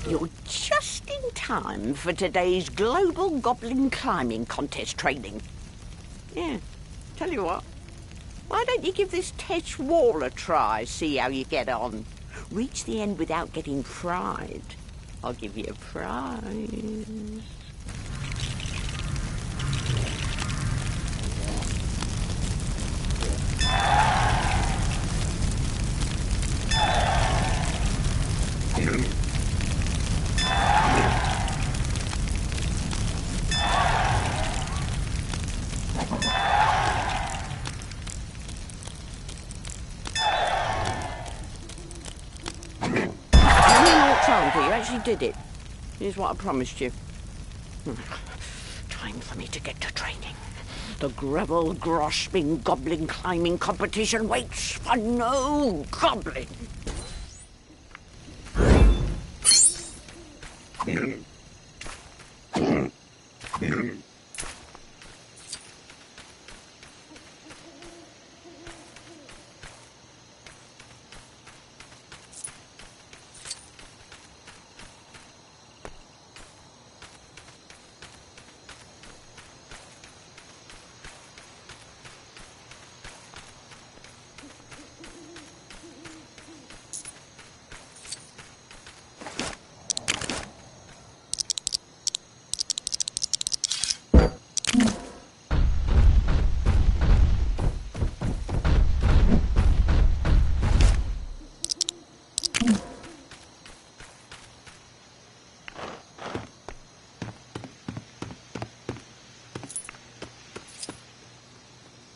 You're just in time for today's global goblin climbing contest training. Yeah, tell you what. Why don't you give this Tesh wall a try, see how you get on? Reach the end without getting fried. I'll give you a prize. You actually did it. Here's what I promised you. Time for me to get to training. The gravel grasping goblin climbing competition waits for no goblin.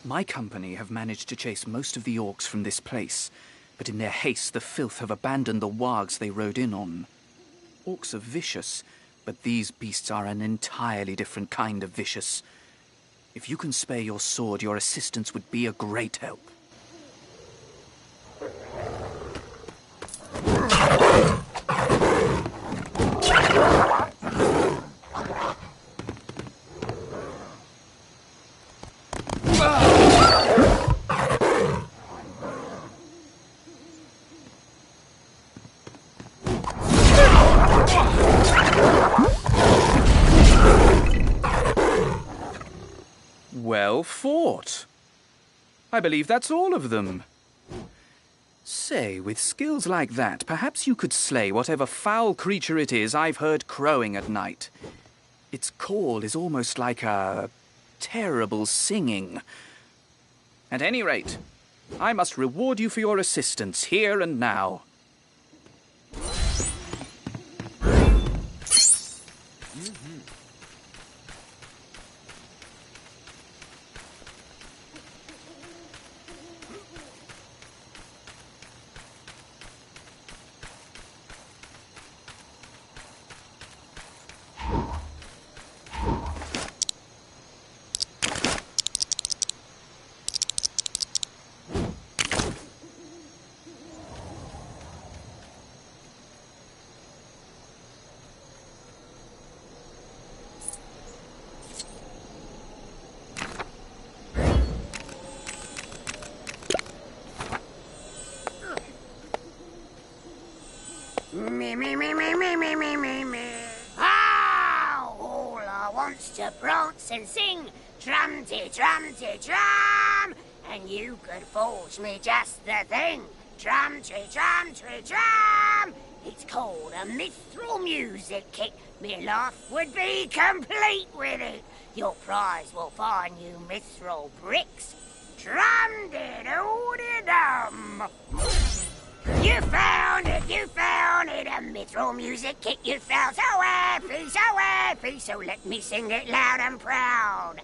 My company have managed to chase most of the orcs from this place, but in their haste the filth have abandoned the wargs they rode in on. Orcs are vicious, but these beasts are an entirely different kind of vicious. If you can spare your sword, your assistance would be a great help. Well fought. I believe that's all of them. Say, with skills like that, perhaps you could slay whatever foul creature it is I've heard crowing at night. Its call is almost like a terrible singing. At any rate, I must reward you for your assistance here and now. All I want's to prance and sing, trum-ti-trum-ti-trum, and you could forge me just the thing, trum-ti-trum-ti-trum. It's called a mithril music kit. Me life would be complete with it. Your prize will find you mithril bricks. Trum-di-doo-di-dum. You found it, a mithril music kit you found. So happy, so let me sing it loud and proud.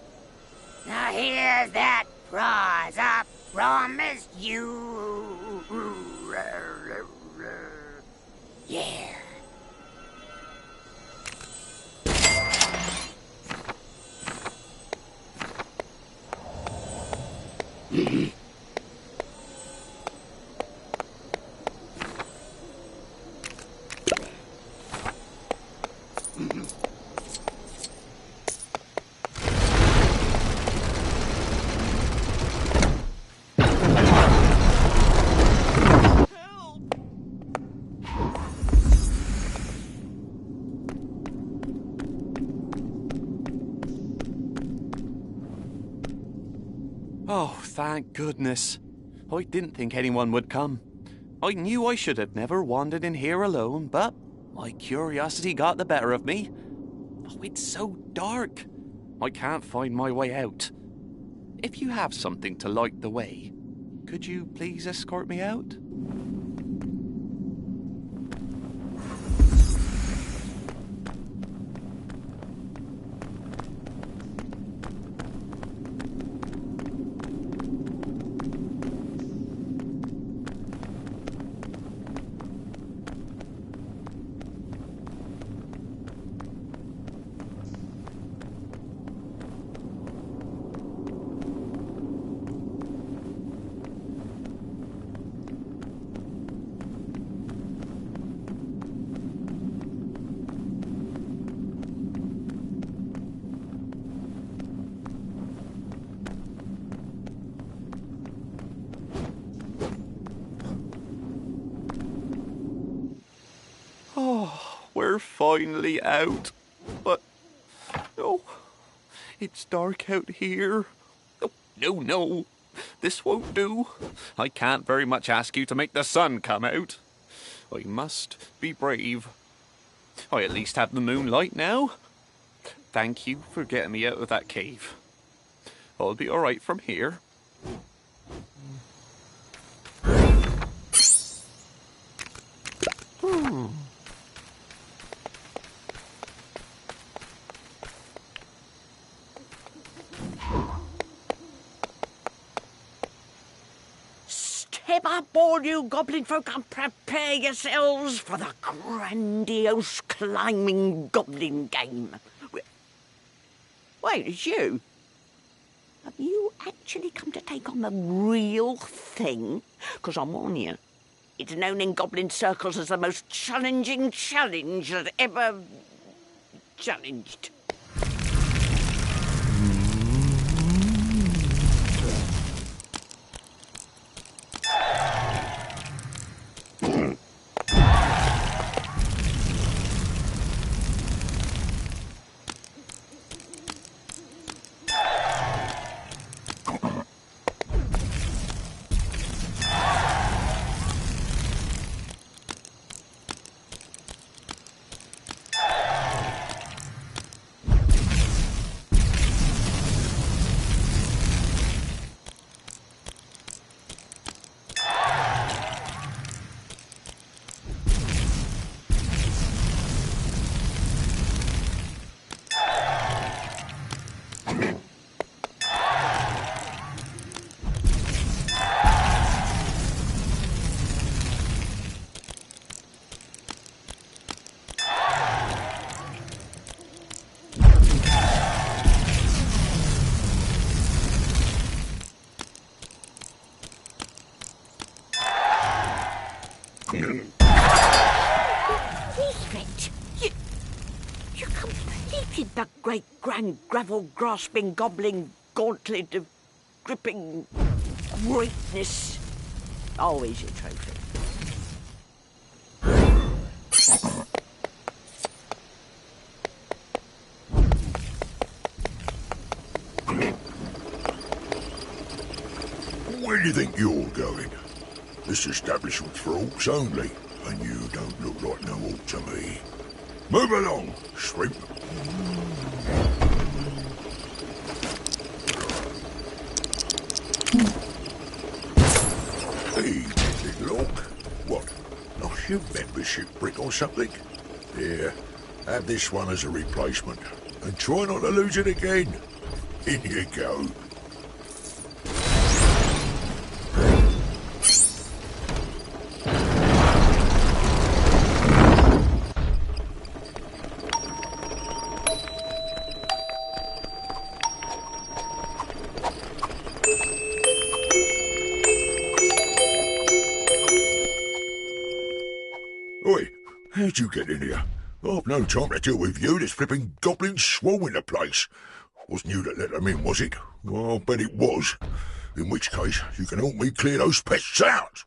Now here's that prize I promised you. Yeah. Oh, thank goodness. I didn't think anyone would come. I knew I should have never wandered in here alone, but my curiosity got the better of me. Oh, it's so dark. I can't find my way out. If you have something to light the way, could you please escort me out? We're finally out. But, no, it's dark out here. Oh, no, this won't do. I can't very much ask you to make the sun come out. I must be brave. I at least have the moonlight now. Thank you for getting me out of that cave. I'll be all right from here. Step up, all you goblin folk, and prepare yourselves for the grandiose climbing goblin game. Wait, it's you? Have you actually come to take on the real thing? Because I'm on you. It's known in goblin circles as the most challenging challenge that ever challenged. You completed the great grand gravel-grasping goblin gauntlet of gripping greatness. Always your trophy. Where do you think you're going? This establishment's for orcs only, and you don't look like no orc to me. Move along, shrimp. Hey, little orc. What? Lost your membership brick or something? Here, have this one as a replacement, and try not to lose it again. In you go. Oi, how'd you get in here? I've no time to deal with you. There's flipping goblins swarming the place. Wasn't you that let them in, was it? Well, I'll bet it was. In which case, you can help me clear those pests out.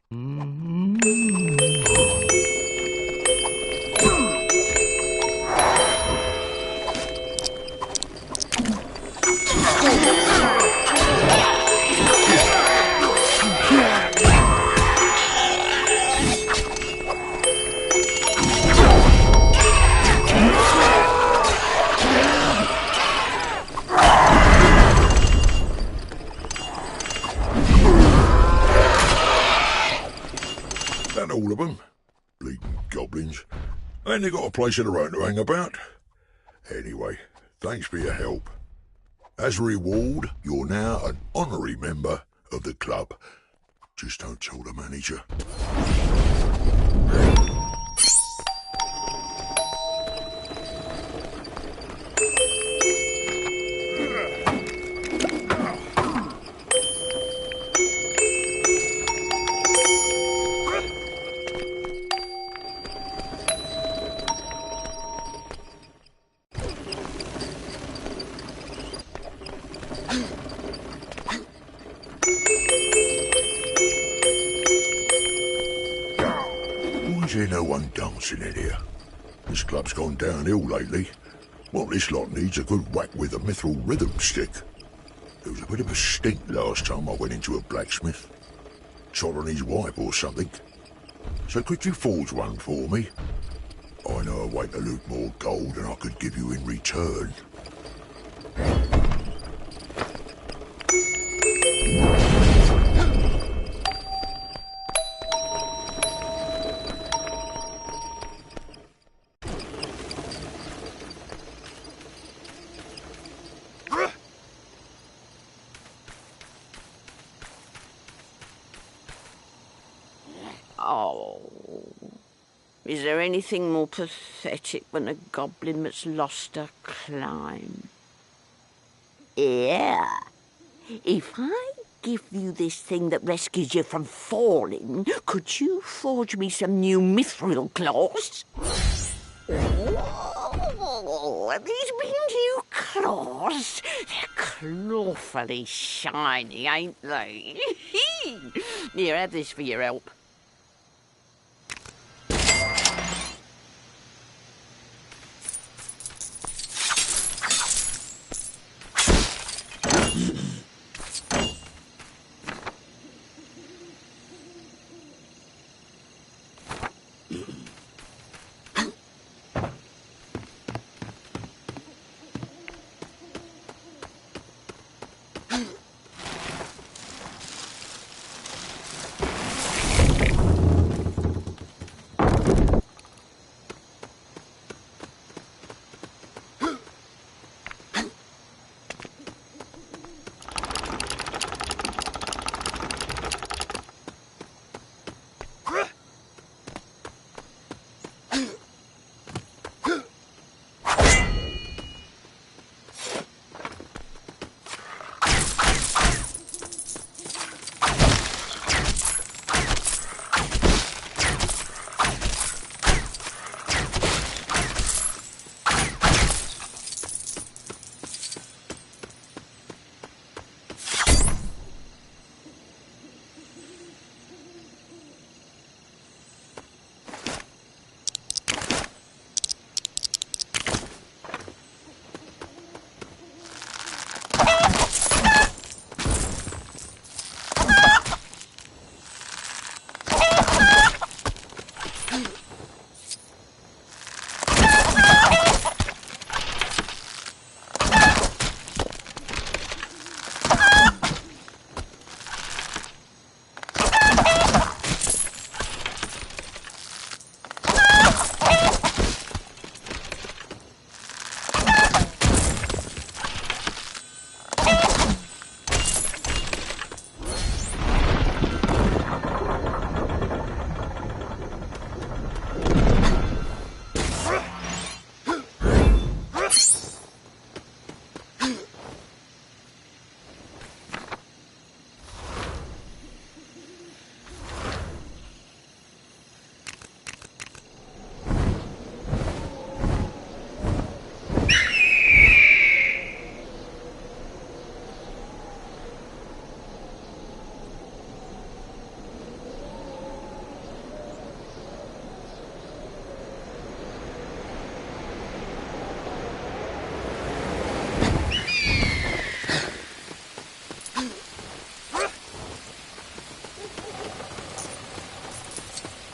And they got a place of their own to hang about. Anyway, thanks for your help. As a reward, you're now an honorary member of the club. Just don't tell the manager. Why is there no one dancing in here? This club's gone downhill lately. Well, this lot needs a good whack with a mithril rhythm stick. There was a bit of a stink last time I went into a blacksmith. Shot on his wife or something. So could you forge one for me? I know a way to loot more gold than I could give you in return. Oh, is there anything more pathetic than a goblin that's lost a climb? Yeah. If I give you this thing that rescues you from falling, could you forge me some new mithril claws? Oh, these new claws, they're clawfully shiny, ain't they? Here, have this for your help.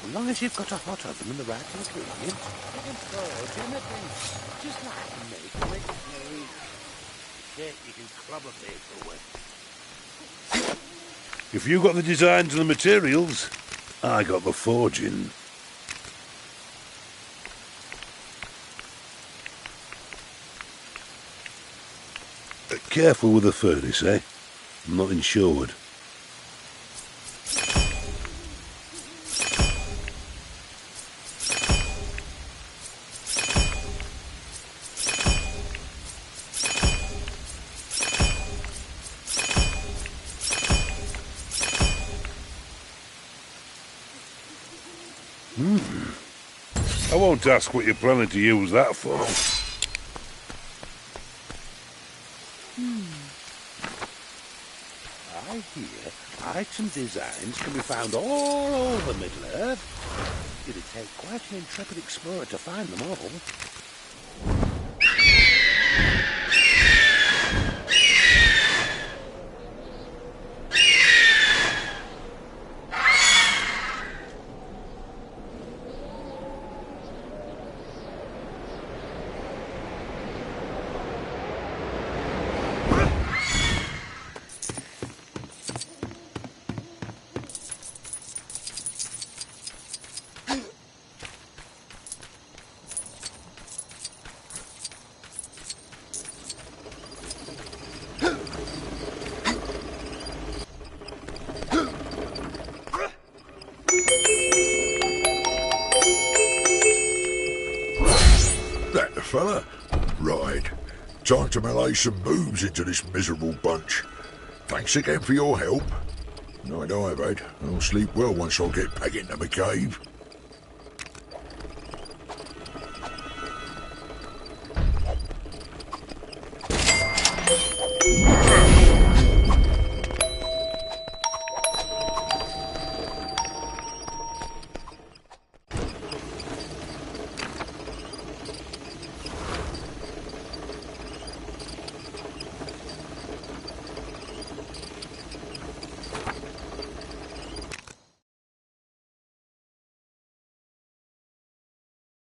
As long as you've got a hot oven and the right ingredients, you can forge anything. Just like make shit you can club a vehicle with. If you got the designs and the materials, I got the forging. Careful with the furnace, eh? I'm not insured. I won't ask what you're planning to use that for. I hear item designs can be found all over Middle-earth. It'd take quite an intrepid explorer to find them all. That the fella? Right. Time to melee some moves into this miserable bunch. Thanks again for your help. Night I've had. I'll sleep well once I get back into my cave.